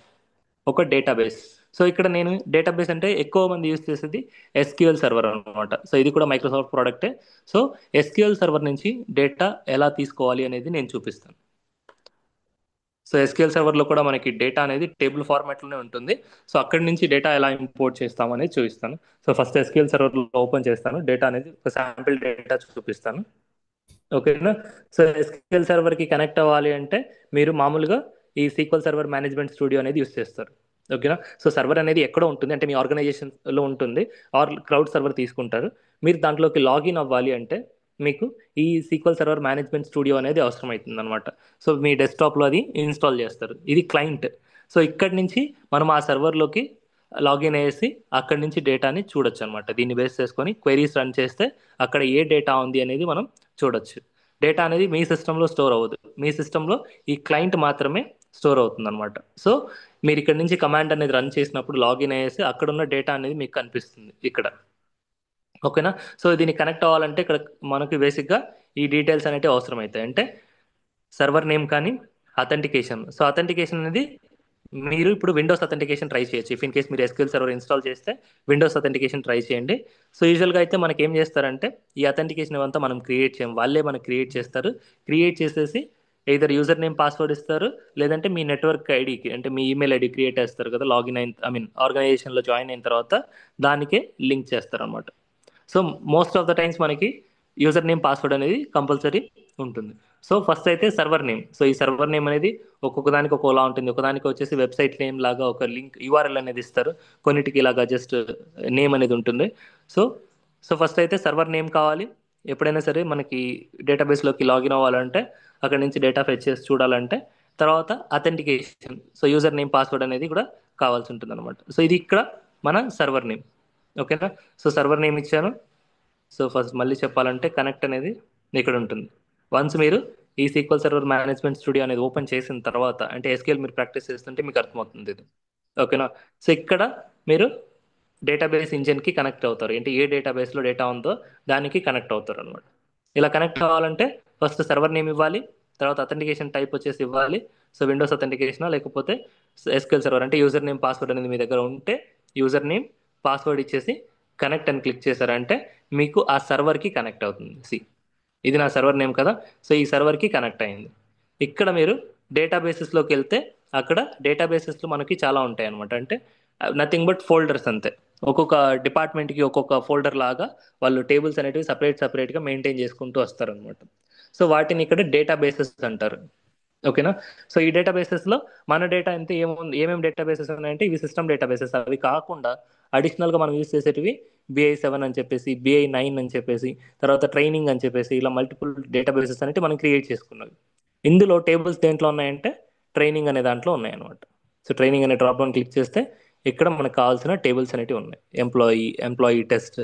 ఒక డేటాబేస్. సో ఇక్కడ నేను డేటాబేస్ అంటే ఎక్కువ మంది యూజ్ చేసేది ఎస్క్యూఎల్ సర్వర్ అనమాట. సో ఇది కూడా మైక్రోసాఫ్ట్ ప్రోడక్టే. సో ఎస్క్యూఎల్ సర్వర్ నుంచి డేటా ఎలా తీసుకోవాలి అనేది నేను చూపిస్తాను. సో ఎస్క్యూఎల్ సర్వర్లో కూడా మనకి డేటా అనేది టేబుల్ ఫార్మాట్లోనే ఉంటుంది. సో అక్కడి నుంచి డేటా ఎలా ఇంపోర్ట్ చేస్తాం అనేది చూపిస్తాను. సో ఫస్ట్ ఎస్క్యూఎల్ సర్వర్లో ఓపెన్ చేస్తాను, డేటా అనేది ఒక శాంపిల్ డేటా చూపిస్తాను. ఓకేనా. సో ఎస్క్యూఎల్ సర్వర్కి కనెక్ట్ అవ్వాలి అంటే మీరు మామూలుగా ఈ సీక్వెల్ సర్వర్ మేనేజ్మెంట్ స్టూడియో అనేది యూస్ చేస్తారు. ఓకేనా. సో సర్వర్ అనేది ఎక్కడ ఉంటుంది అంటే మీ ఆర్గనైజేషన్లో ఉంటుంది, ఆర్ క్లౌడ్ సర్వర్ తీసుకుంటారు. మీరు దాంట్లోకి లాగిన్ అవ్వాలి అంటే మీకు ఈ సీక్వెల్ సర్వర్ మేనేజ్మెంట్ స్టూడియో అనేది అవసరం అవుతుంది అనమాట. సో మీ డెస్క్టాప్లో అది ఇన్స్టాల్ చేస్తారు. ఇది క్లయింట్. సో ఇక్కడి నుంచి మనం ఆ సర్వర్లోకి లాగిన్ అయ్యేసి అక్కడి నుంచి డేటాని చూడొచ్చు అనమాట. దీన్ని బేస్ చేసుకొని క్వెరీస్ రన్ చేస్తే అక్కడ ఏ డేటా ఉంది అనేది మనం చూడొచ్చు. డేటా అనేది మీ సిస్టంలో స్టోర్ అవ్వదు, మీ సిస్టంలో ఈ క్లయింట్ మాత్రమే స్టోర్ అవుతుంది అనమాట. సో మీరు ఇక్కడ నుంచి కమాండ్ అనేది రన్ చేసినప్పుడు లాగిన్ అయ్యేసి అక్కడ ఉన్న డేటా అనేది మీకు కనిపిస్తుంది ఇక్కడ. ఓకేనా? సో దీన్ని కనెక్ట్ అవ్వాలంటే ఇక్కడ మనకి బేసిక్గా ఈ డీటెయిల్స్ అనేవి అవసరం అవుతాయి. అంటే సర్వర్ నేమ్ కానీ అథెంటికేషన్. సో అథెంటికేషన్ అనేది మీరు ఇప్పుడు విండోస్ అథెంటికేషన్ ట్రై చేయొచ్చు. ఇఫ్ ఇన్ కేస్ మీరు ఎస్క్యూఎల్ సర్వర్ ఇన్స్టాల్ చేస్తే విండోస్ అథెంటికేషన్ ట్రై చేయండి. సో యూజువల్గా అయితే మనకి ఏం చేస్తారంటే ఈ అథెంటికేషన్ అంతా మనం క్రియేట్ చేయం, వాళ్ళే మనకి క్రియేట్ చేస్తారు. క్రియేట్ చేసేసి either యూజర్ నేమ్ పాస్వర్డ్ ఇస్తారు, లేదంటే మీ నెట్వర్క్ ఐడికి అంటే మీ ఈమెయిల్ ఐడి క్రియేట్ చేస్తారు కదా లాగిన్ అయిన ఆర్గనైజేషన్లో జాయిన్ అయిన తర్వాత దానికే లింక్ చేస్తారు అనమాట. So most of the times మనకి యూజర్ నేమ్ పాస్వర్డ్ అనేది కంపల్సరీ ఉంటుంది. సో ఫస్ట్ అయితే సర్వర్ నేమ్. సో ఈ సర్వర్ నేమ్ అనేది ఒక్కొక్క దానికి ఒక్కోలా ఉంటుంది. ఒకదానికి వచ్చేసి వెబ్సైట్ నేమ్ లాగా ఒక లింక్ యూఆర్ఎల్ అనేది ఇస్తారు, కొన్నిటికి ఇలాగా జస్ట్ నేమ్ అనేది ఉంటుంది. సో సో ఫస్ట్ అయితే సర్వర్ నేమ్ కావాలి. ఎప్పుడైనా సరే మనకి డేటాబేస్లోకి లాగిన్ అవ్వాలంటే అక్కడ నుంచి డేటా ఫెచ్ చేసి చూడాలంటే, తర్వాత authentication. So user name password అనేది కూడా కావాల్సి ఉంటుంది అనమాట. సో ఇది ఇక్కడ మన సర్వర్ నేమ్. ఓకేనా? సో సర్వర్ నేమ్ ఇచ్చాను. సో ఫస్ట్ మళ్ళీ చెప్పాలంటే కనెక్ట్ అనేది ఇక్కడ ఉంటుంది. వన్స్ మీరు ఈ సీక్వెల్ సర్వర్ మేనేజ్మెంట్ స్టూడియో అనేది ఓపెన్ చేసిన తర్వాత, అంటే ఎస్క్యూఎల్ మీరు ప్రాక్టీస్ చేస్తుంటే మీకు అర్థమవుతుంది ఇది. ఓకేనా? సో ఇక్కడ మీరు డేటాబేస్ ఇంజిన్కి కనెక్ట్ అవుతారు. అంటే ఏ డేటాబేస్లో డేటా ఉందో దానికి కనెక్ట్ అవుతారు అనమాట. ఇలా కనెక్ట్ అవ్వాలంటే ఫస్ట్ సర్వర్ నేమ్ ఇవ్వాలి, తర్వాత అథెంటికేషన్ టైప్ వచ్చేసి ఇవ్వాలి. సో విండోస్ అథెంటికేషన్ లేకపోతే ఎస్క్యూఎల్ సర్వర్ అంటే యూజర్ నేమ్ పాస్వర్డ్ అనేది మీ దగ్గర ఉంటే యూజర్ నేమ్ పాస్వర్డ్ ఇచ్చేసి కనెక్ట్ అని క్లిక్ చేశారంటే మీకు ఆ సర్వర్కి కనెక్ట్ అవుతుంది. ఇది నా సర్వర్ నేమ్ కదా, సో ఈ సర్వర్కి కనెక్ట్ అయింది. ఇక్కడ మీరు డేటాబేసెస్లోకి వెళ్తే అక్కడ డేటాబేసెస్లో మనకి చాలా ఉంటాయి అనమాట. అంటే నథింగ్ బట్ ఫోల్డర్స్ అంతే. ఒక్కొక్క డిపార్ట్మెంట్కి ఒక్కొక్క ఫోల్డర్ లాగా వాళ్ళు టేబుల్స్ అనేటివి సపరేట్గా మెయింటైన్ చేసుకుంటూ వస్తారనమాట. సో వాటిని ఇక్కడ డేటాబేసెస్ అంటారు. ఓకేనా? సో ఈ డేటాబేసెస్లో మన డేటా ఎంత ఏమేమి డేటాబేసెస్ ఉన్నాయంటే ఇవి సిస్టమ్ డేటాబేసెస్. అవి కాకుండా అడిషనల్గా మనం యూజ్ చేసేటివి BI7 అని చెప్పేసి, BI9 అని చెప్పేసి, తర్వాత ట్రైనింగ్ అని చెప్పేసి, ఇలా మల్టిపుల్ డేటాబేసెస్ అనేవి మనం క్రియేట్ చేసుకున్నవి. ఇందులో టేబుల్స్ దేంట్లో ఉన్నాయంటే ట్రైనింగ్ అనే దాంట్లో ఉన్నాయన్నమాట. సో ట్రైనింగ్ అనే డ్రాప్ డౌన్ క్లిక్ చేస్తే ఇక్కడ మనకు కావాల్సిన టేబుల్స్ అనేవి ఉన్నాయి. ఎంప్లాయీ టెస్ట్,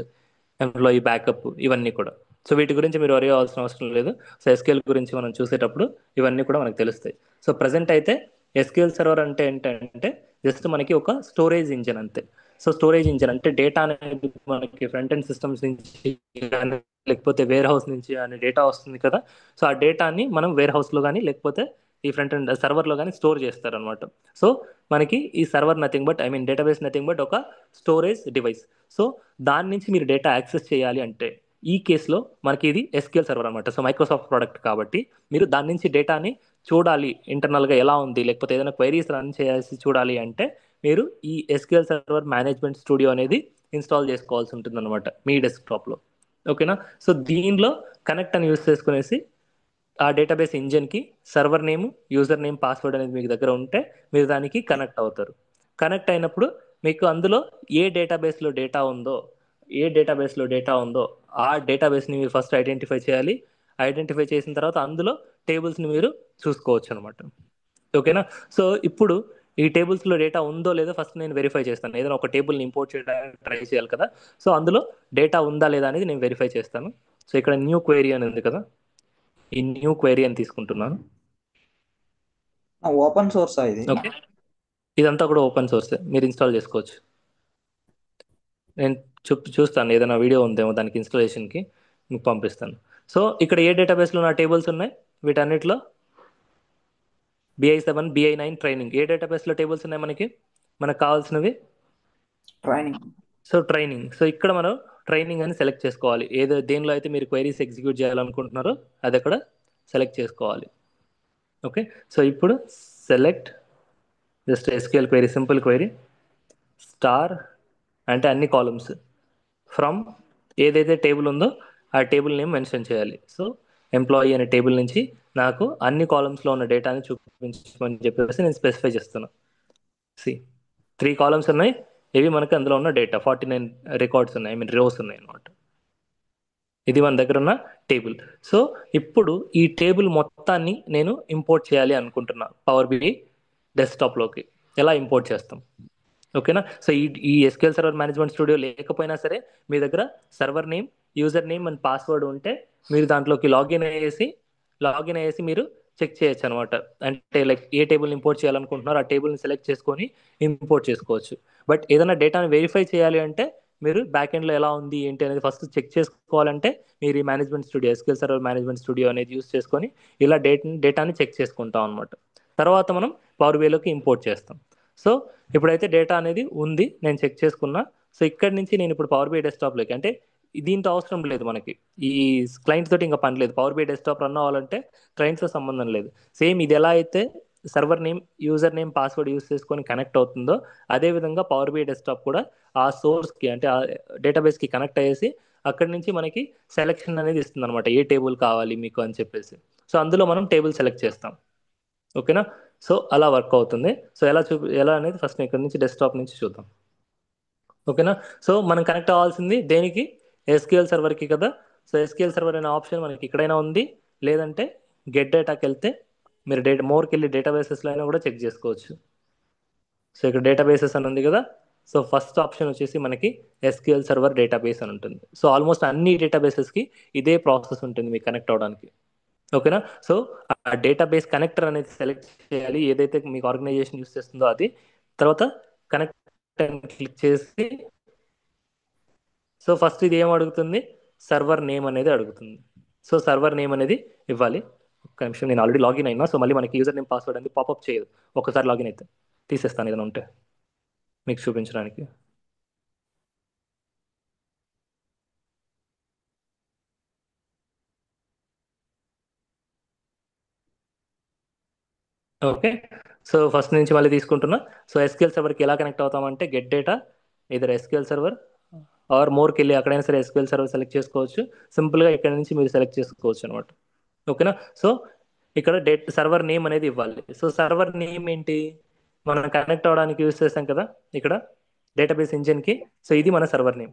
ఎంప్లాయీ బ్యాకప్, ఇవన్నీ కూడా. సో వీటి గురించి మీరు వరి అవ్వాల్సిన అవసరం లేదు. సో ఎస్క్యూఎల్ గురించి మనం చూసేటప్పుడు ఇవన్నీ కూడా మనకు తెలుస్తాయి. సో ప్రజెంట్ అయితే ఎస్క్యూఎల్ సర్వర్ అంటే ఏంటంటే జస్ట్ మనకి ఒక స్టోరేజ్ ఇంజిన్ అంతే. సో స్టోరేజ్ ఇంజిన్ అంటే డేటా అనేది మనకి ఫ్రంట్ ఎండ్ సిస్టమ్స్ నుంచి కానీ లేకపోతే వేర్ హౌస్ నుంచి అనే డేటా వస్తుంది కదా. సో ఆ డేటాని మనం వేర్ హౌస్లో కానీ లేకపోతే ఈ ఫ్రంట్ ఎండ్ సర్వర్లో కానీ స్టోర్ చేస్తారనమాట. సో మనకి ఈ server nothing but database nothing but ఒక స్టోరేజ్ డివైస్. సో దాని నుంచి మీరు డేటా యాక్సెస్ చేయాలి అంటే ఈ కేసులో మనకి ఇది ఎస్క్యూఎల్ సర్వర్ అనమాట. సో మైక్రోసాఫ్ట్ ప్రోడక్ట్ కాబట్టి మీరు దాని నుంచి డేటాని చూడాలి, ఇంటర్నల్గా ఎలా ఉంది, లేకపోతే ఏదైనా క్వైరీస్ రన్ చేయాల్సి చూడాలి అంటే మీరు ఈ ఎస్క్యూఎల్ సర్వర్ మేనేజ్మెంట్ స్టూడియో అనేది ఇన్స్టాల్ చేసుకోవాల్సి ఉంటుంది అనమాట మీ డెస్క్టాప్లో. ఓకేనా? సో దీనిలో కనెక్ట్ అని యూస్ చేసుకునేసి ఆ డేటాబేస్ ఇంజిన్కి server name, user name, password అనేది మీకు దగ్గర ఉంటే మీరు దానికి కనెక్ట్ అవుతారు. కనెక్ట్ అయినప్పుడు మీకు అందులో ఏ డేటాబేస్లో డేటా ఉందో ఆ డేటాబేస్ని మీరు ఫస్ట్ ఐడెంటిఫై చేయాలి. ఐడెంటిఫై చేసిన తర్వాత అందులో టేబుల్స్ని మీరు చూసుకోవచ్చు అనమాట. ఓకేనా? సో ఇప్పుడు ఈ టేబుల్స్లో డేటా ఉందో లేదో ఫస్ట్ నేను వెరిఫై చేస్తాను. ఏదైనా ఒక టేబుల్ని ఇంపోర్ట్ చేయడానికి ట్రై చేయాలి కదా. సో అందులో డేటా ఉందా లేదా అనేది నేను వెరిఫై చేస్తాను. సో ఇక్కడ న్యూ క్వైరీ అని ఉంది కదా, ఈ న్యూ క్వైరీ అని తీసుకుంటున్నాను. ఓపెన్ సోర్స్ ఇది. ఓకే, ఇదంతా కూడా ఓపెన్ సోర్స్, మీరు ఇన్స్టాల్ చేసుకోవచ్చు. నేను చూస్తాను ఏదైనా వీడియో ఉందేమో దానికి ఇన్స్టాలేషన్కి మీకు పంపిస్తాను. సో ఇక్కడ ఏ డేటాబేస్లో నా టేబుల్స్ ఉన్నాయి వీటన్నిటిలో BI7, BI9, ట్రైనింగ్. ఏ డేటాబేస్లో టేబుల్స్ ఉన్నాయి మనకు కావాల్సినవి? ట్రైనింగ్. So training. సో ఇక్కడ మనం ట్రైనింగ్ అని సెలెక్ట్ చేసుకోవాలి. దేనిలో అయితే మీరు క్వైరీస్ ఎగ్జిక్యూట్ చేయాలనుకుంటున్నారో అది అక్కడ సెలెక్ట్ చేసుకోవాలి. ఓకే, సో ఇప్పుడు select just SQL query, simple query, star అంటే అన్ని కాలమ్స్, ఫ్రమ్ ఏదైతే టేబుల్ ఉందో ఆ టేబుల్ నేమ్ మెన్షన్ చేయాలి. సో ఎంప్లాయీ అనే టేబుల్ నుంచి నాకు అన్ని కాలమ్స్లో ఉన్న డేటాని చూపించమని చెప్పేసి నేను స్పెసిఫై చేస్తున్నాను. 3 కాలమ్స్ ఉన్నాయి, ఇవి మనకు అందులో ఉన్న డేటా 49 రికార్డ్స్ ఉన్నాయి, రోస్ ఉన్నాయి అనమాట. ఇది మన దగ్గర ఉన్న టేబుల్. సో ఇప్పుడు ఈ టేబుల్ మొత్తాన్ని నేను ఇంపోర్ట్ చేయాలి అనుకుంటున్నా పవర్ బిఐ డెస్క్టాప్లోకి. ఎలా ఇంపోర్ట్ చేస్తాం? ఓకేనా? సో ఈ ఎస్క్యూఎల్ సర్వర్ మేనేజ్మెంట్ స్టూడియో లేకపోయినా సరే మీ దగ్గర server name, user name and password ఉంటే మీరు దాంట్లోకి లాగిన్ అయ్యేసి మీరు చెక్ చేయొచ్చు అనమాట. అంటే లైక్ ఏ టేబుల్ ఇంపోర్ట్ చేయాలనుకుంటున్నారో ఆ టేబుల్ని సెలెక్ట్ చేసుకొని ఇంపోర్ట్ చేసుకోవచ్చు. బట్ ఏదైనా డేటాని వెరిఫై చేయాలి అంటే మీరు బ్యాక్ ఎండ్లో ఎలా ఉంది ఏంటి అనేది ఫస్ట్ చెక్ చేసుకోవాలంటే మీరు ఈ management studio, SQL server management studio అనేది యూస్ చేసుకొని ఇలా డేటాని చెక్ చేసుకుంటాం అనమాట. తర్వాత మనం పవర్ బిఐలోకి ఇంపోర్ట్ చేస్తాం. సో ఇప్పుడైతే డేటా అనేది ఉంది, నేను చెక్ చేసుకున్నా. సో ఇక్కడ నుంచి నేను ఇప్పుడు పవర్ బిఐ డెస్క్టాప్లోకి, అంటే దీంతో అవసరం లేదు మనకి, ఈ క్లయింట్ తోటి ఇంకా పని లేదు. పవర్ బిఐ డెస్క్టాప్ రన్ అవ్వాలంటే క్లయింట్స్తో సంబంధం లేదు. సేమ్ ఇది ఎలా అయితే server name, user name, password use చేసుకొని కనెక్ట్ అవుతుందో అదే విధంగా పవర్ బిఐ డెస్క్టాప్ కూడా ఆ సోర్స్కి, అంటే ఆ డేటాబేస్కి కనెక్ట్ అయ్యేసి అక్కడి నుంచి మనకి సెలెక్షన్ అనేది ఇస్తుంది అనమాట, ఏ టేబుల్ కావాలి మీకు అని చెప్పేసి. సో అందులో మనం టేబుల్ సెలెక్ట్ చేస్తాం. ఓకేనా? సో అలా వర్క్ అవుతుంది. సో ఎలా అనేది ఫస్ట్ ఇక్కడ నుంచి డెస్క్టాప్ నుంచి చూద్దాం. ఓకేనా? సో మనం కనెక్ట్ అవ్వాల్సింది దేనికి? ఎస్క్యూఎల్ సర్వర్కి కదా. సో ఎస్క్యూఎల్ సర్వర్ అనే ఆప్షన్ మనకి ఎక్కడైనా ఉంది, లేదంటే గెట్ డేటాకి వెళ్తే మీరు మోర్కి వెళ్ళి డేటాబేసెస్లో అయినా కూడా చెక్ చేసుకోవచ్చు. సో ఇక్కడ డేటాబేసెస్ అని ఉంది కదా. సో ఫస్ట్ ఆప్షన్ వచ్చేసి మనకి ఎస్క్యూఎల్ సర్వర్ డేటాబేస్ అని ఉంటుంది. సో ఆల్మోస్ట్ అన్ని డేటాబేసెస్కి ఇదే ప్రాసెస్ ఉంటుంది మీకు కనెక్ట్ అవ్వడానికి. ఓకేనా? సో ఆ డేటాబేస్ కనెక్టర్ అనేది సెలెక్ట్ చేయాలి, ఏదైతే మీకు ఆర్గనైజేషన్ యూస్ చేస్తుందో అది. తర్వాత కనెక్ట్ అని క్లిక్ చేసి, సో ఫస్ట్ ఇది ఏం అడుగుతుంది? సర్వర్ నేమ్ అనేది అడుగుతుంది. సో సర్వర్ నేమ్ అనేది ఇవ్వాలి. ఒక్క నిమిషం, నేను ఆల్రెడీ లాగిన్ అయినా, సో మళ్ళీ మనకి యూజర్ నేమ్, పాస్వర్డ్ అనేది పాపప్ చేయదు. ఒకసారి లాగిన్ అయితే తీసేస్తాను ఏదైనా ఉంటే మీకు చూపించడానికి. ఓకే. సో ఫస్ట్ నుంచి మళ్ళీ తీసుకుంటున్నా. సో ఎస్క్యూఎల్ సర్వర్కి ఎలా కనెక్ట్ అవుతామంటే get data, either SQL server or మోర్కి వెళ్ళి అక్కడైనా సరే ఎస్క్యూఎల్ సర్వర్ సెలెక్ట్ చేసుకోవచ్చు. సింపుల్గా ఇక్కడ నుంచి మీరు సెలెక్ట్ చేసుకోవచ్చు అనమాట. ఓకేనా? సో ఇక్కడ సర్వర్ నేమ్ అనేది ఇవ్వాలి. సో సర్వర్ నేమ్ ఏంటి? మనం కనెక్ట్ అవ్వడానికి యూస్ చేస్తాం కదా ఇక్కడ డేటాబేస్ ఇంజిన్కి. సో ఇది మన సర్వర్ నేమ్.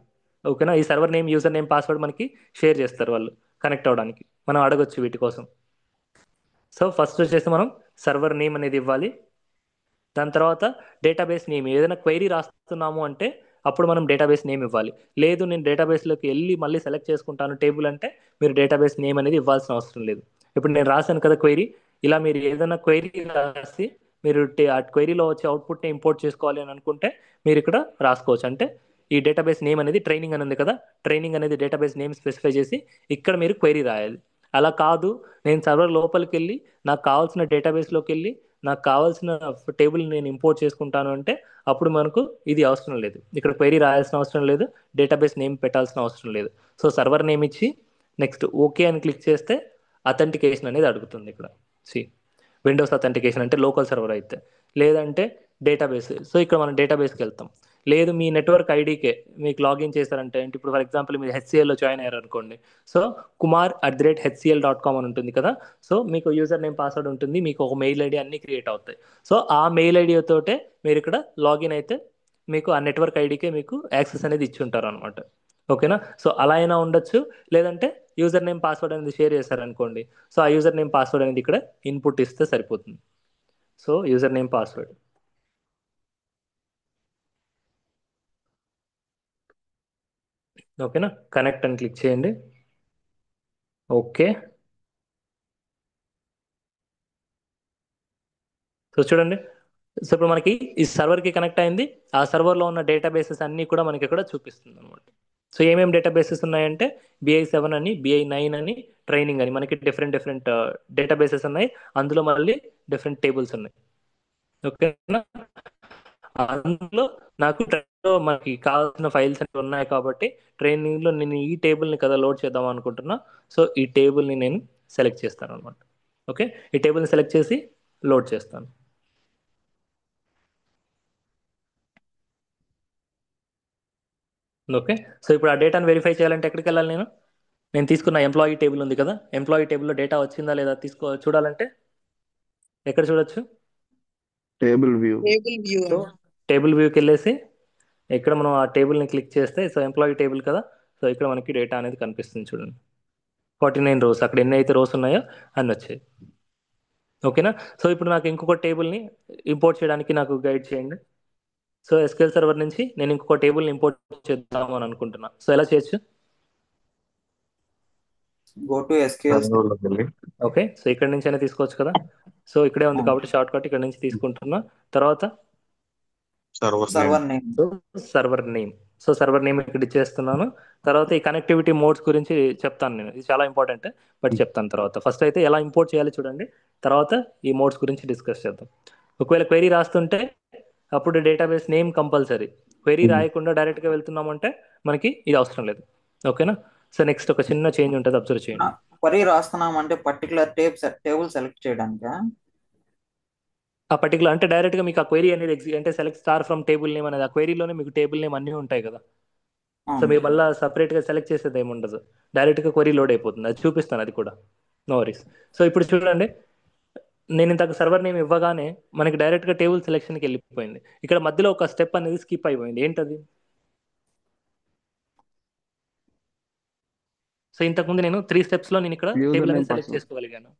ఓకేనా? ఈ server name, user name, password మనకి షేర్ చేస్తారు వాళ్ళు కనెక్ట్ అవ్వడానికి. మనం అడగొచ్చు వీటి కోసం. సో ఫస్ట్ వచ్చేసి మనం సర్వర్ నేమ్ అనేది ఇవ్వాలి. దాని తర్వాత డేటాబేస్ నేమ్, ఏదైనా క్వైరీ రాస్తున్నాము అంటే అప్పుడు మనం డేటాబేస్ నేమ్ ఇవ్వాలి. లేదు నేను డేటాబేస్లోకి వెళ్ళి మళ్ళీ సెలెక్ట్ చేసుకుంటాను టేబుల్ అంటే మీరు డేటాబేస్ నేమ్ అనేది ఇవ్వాల్సిన అవసరం లేదు. ఇప్పుడు నేను రాశాను కదా క్వైరీ, ఇలా మీరు ఏదైనా క్వైరీ రాసి మీరు ఆ క్వైరీలో వచ్చే అవుట్పుట్ని ఇంపోర్ట్ చేసుకోవాలి అని అనుకుంటే మీరు ఇక్కడ రాసుకోవచ్చు. అంటే ఈ డేటాబేస్ నేమ్ అనేది ట్రైనింగ్ అని ఉంది కదా, ట్రైనింగ్ అనేది డేటాబేస్ నేమ్ స్పెసిఫై చేసి ఇక్కడ మీరు క్వైరీ రాయాలి. అలా కాదు, నేను సర్వర్ లోపలికి వెళ్ళి నాకు కావాల్సిన డేటాబేస్లోకి వెళ్ళి నాకు కావాల్సిన టేబుల్ నేను ఇంపోర్ట్ చేసుకుంటాను అంటే అప్పుడు మనకు ఇది అవసరం లేదు, ఇక్కడ క్వైరీ రాయాల్సిన అవసరం లేదు, డేటాబేస్ నేమ్ పెట్టాల్సిన అవసరం లేదు. సో సర్వర్ నేమ్ ఇచ్చి నెక్స్ట్ ఓకే అని క్లిక్ చేస్తే అథెంటికేషన్ అనేది అడుగుతుంది ఇక్కడ. సి విండోస్ అథెంటికేషన్ అంటే లోకల్ సర్వర్ అయితే, లేదంటే డేటాబేస్. సో ఇక్కడ మనం డేటాబేస్కి వెళ్తాం. లేదు మీ నెట్వర్క్ ఐడికే మీకు లాగిన్ చేశారంటే, అంటే ఇప్పుడు ఫర్ ఎగ్జాంపుల్ మీరు హెచ్సిఎల్లో జాయిన్ అయ్యారు అనుకోండి. సో kumar@hcl.com అని ఉంటుంది కదా. సో మీకు యూజర్ నేమ్, పాస్వర్డ్ ఉంటుంది, మీకు ఒక మెయిల్ ఐడి అన్నీ క్రియేట్ అవుతాయి. సో ఆ మెయిల్ ఐడి తోటే మీరు ఇక్కడ లాగిన్ అయితే మీకు ఆ నెట్వర్క్ ఐడికే మీకు యాక్సెస్ అనేది ఇచ్చి ఉంటారు అనమాట. ఓకేనా? సో అలా అయినా ఉండొచ్చు, లేదంటే యూజర్ నేమ్, పాస్వర్డ్ అనేది షేర్ చేశారనుకోండి. సో ఆ యూజర్ నేమ్, పాస్వర్డ్ అనేది ఇక్కడ ఇన్పుట్ ఇస్తే సరిపోతుంది. So user name, password. ఓకేనా? కనెక్ట్ అని క్లిక్ చేయండి. ఓకే. సో చూడండి, సో ఇప్పుడు మనకి ఈ సర్వర్కి కనెక్ట్ అయింది. ఆ సర్వర్లో ఉన్న డేటాబేసెస్ అన్నీ కూడా మనకి ఇక్కడ చూపిస్తుంది అనమాట. సో ఏమేమి డేటాబేసెస్ ఉన్నాయంటే BI7 అని, BI9 అని, ట్రైనింగ్ అని, మనకి డిఫరెంట్ డిఫరెంట్ డేటాబేసెస్ ఉన్నాయి. అందులో మళ్ళీ డిఫరెంట్ టేబుల్స్ ఉన్నాయి. ఓకేనా? అందులో నాకు ట్రైనింగ్లో మనకి కావాల్సిన ఫైల్స్ అన్ని ఉన్నాయి కాబట్టి ట్రైనింగ్లో నేను ఈ టేబుల్ని కదా లోడ్ చేద్దాం అనుకుంటున్నా. సో ఈ టేబుల్ని నేను సెలెక్ట్ చేస్తాను అనమాట. ఓకే, ఈ టేబుల్ని సెలెక్ట్ చేసి లోడ్ చేస్తాను. ఓకే. సో ఇప్పుడు ఆ డేటాను వెరిఫై చేయాలంటే ఎక్కడికి వెళ్ళాలి? నేను తీసుకున్న ఎంప్లాయీ టేబుల్ ఉంది కదా, ఎంప్లాయీ టేబుల్లో డేటా వచ్చిందా లేదా చూడాలంటే ఎక్కడ చూడొచ్చు? Table view. Table view so table వ్యూకి వెళ్ళేసి ఇక్కడ మనం ఆ టేబుల్ని క్లిక్ చేస్తే, సో ఎంప్లాయీ టేబుల్ కదా, సో ఇక్కడ మనకి డేటా అనేది కనిపిస్తుంది చూడండి. 49 రోస్, అక్కడ ఎన్ని అయితే రోస్ ఉన్నాయో అన్ని వచ్చాయి. ఓకేనా? సో ఇప్పుడు నాకు ఇంకొక టేబుల్ని ఇంపోర్ట్ చేయడానికి నాకు గైడ్ చేయండి. సో ఎస్క్యూఎల్ సర్వర్ నుంచి నేను ఇంకొక టేబుల్ని ఇంపోర్ట్ చేద్దాము అని అనుకుంటున్నా. సో ఎలా చేయొచ్చు? Go to SQL. Okay, so ఇక్కడ నుంచి అయినా తీసుకోవచ్చు కదా. సో ఇక్కడే ఉంది కాబట్టి షార్ట్ కట్ ఇక్కడ నుంచి తీసుకుంటున్నా. తర్వాత server name. Server name. So server name ఇక్కడ ఇచ్చేస్తున్నాను. తర్వాత ఈ కనెక్టివిటీ మోడ్స్ గురించి చెప్తాను నేను, ఇది చాలా ఇంపార్టెంట్ బట్ చెప్తాను తర్వాత. ఫస్ట్ అయితే ఎలా ఇంపోర్ట్ చేయాలి చూడండి, తర్వాత ఈ మోడ్స్ గురించి డిస్కస్ చేద్దాం. ఒకవేళ క్వెరీ రాస్తుంటే అప్పుడు డేటాబేస్ నేమ్ కంపల్సరీ. క్వెరీ రాయకుండా డైరెక్ట్గా వెళ్తున్నామంటే మనకి ఇది అవసరం లేదు. ఓకేనా? సో నెక్స్ట్ ఒక చిన్న చేంజ్ ఉంటుంది, అబ్జర్వ్ చేయండి. క్వరీ రాస్తున్నాం అంటే పర్టికులర్ టేబుల్ సెలెక్ట్ చేయడానికా? ఆ పర్టికులర్ అంటే డైరెక్ట్గా మీకు ఆ క్వెరీ అనేది అంటే select star from table name అనేది, ఆ క్వెరీలోనే మీకు టేబుల్ నేమ్ అన్నీ ఉంటాయి కదా. సో మీరు మళ్ళీ సపరేట్గా సెలెక్ట్ చేసేది ఏమి ఉండదు, డైరెక్ట్గా క్వెరీ లోడ్ అయిపోతుంది. అది చూపిస్తాను, అది కూడా నో వరీస్. సో ఇప్పుడు చూడండి, నేను ఇంతకు సర్వర్ నేమ్ ఇవ్వగానే మనకి డైరెక్ట్గా టేబుల్ సెలెక్షన్కి వెళ్ళిపోయింది. ఇక్కడ మధ్యలో ఒక స్టెప్ అనేది స్కిప్ అయిపోయింది. ఏంటది? సో ఇంతకుముందు నేను 3 స్టెప్స్లో నేను ఇక్కడ టేబుల్ అనేది సెలెక్ట్ చేసుకోగలిగాను.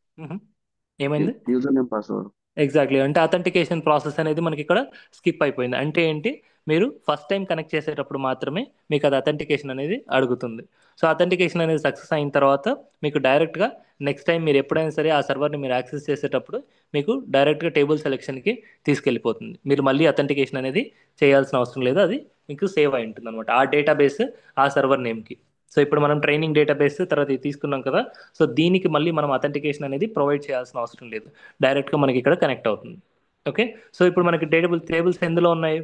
ఏమైంది? User name password. ఎగ్జాక్ట్లీ, అంటే అథెంటికేషన్ ప్రాసెస్ అనేది మనకి ఇక్కడ స్కిప్ అయిపోయింది. అంటే ఏంటి, మీరు ఫస్ట్ టైం కనెక్ట్ చేసేటప్పుడు మాత్రమే మీకు అది అథెంటికేషన్ అనేది అడుగుతుంది. సో అథెంటికేషన్ అనేది సక్సెస్ అయిన తర్వాత మీకు డైరెక్ట్గా నెక్స్ట్ టైం మీరు ఎప్పుడైనా సరే ఆ సర్వర్ని మీరు యాక్సెస్ చేసేటప్పుడు మీకు డైరెక్ట్గా టేబుల్ సెలెక్షన్కి తీసుకెళ్ళిపోతుంది. మీరు మళ్ళీ అథెంటికేషన్ అనేది చేయాల్సిన అవసరం లేదు, అది మీకు సేవ్ అయి ఉంటుంది అనమాట ఆ డేటాబేస్ ఆ సర్వర్ నేమ్కి. సో ఇప్పుడు మనం ట్రైనింగ్ డేటాబేస్ తర్వాత ఇది తీసుకున్నాం కదా, సో దీనికి మళ్ళీ మనం అథెంటికేషన్ అనేది ప్రొవైడ్ చేయాల్సిన అవసరం లేదు, డైరెక్ట్గా మనకి ఇక్కడ కనెక్ట్ అవుతుంది. ఓకే, సో ఇప్పుడు మనకి టేబుల్స్ ఎందులో ఉన్నాయి?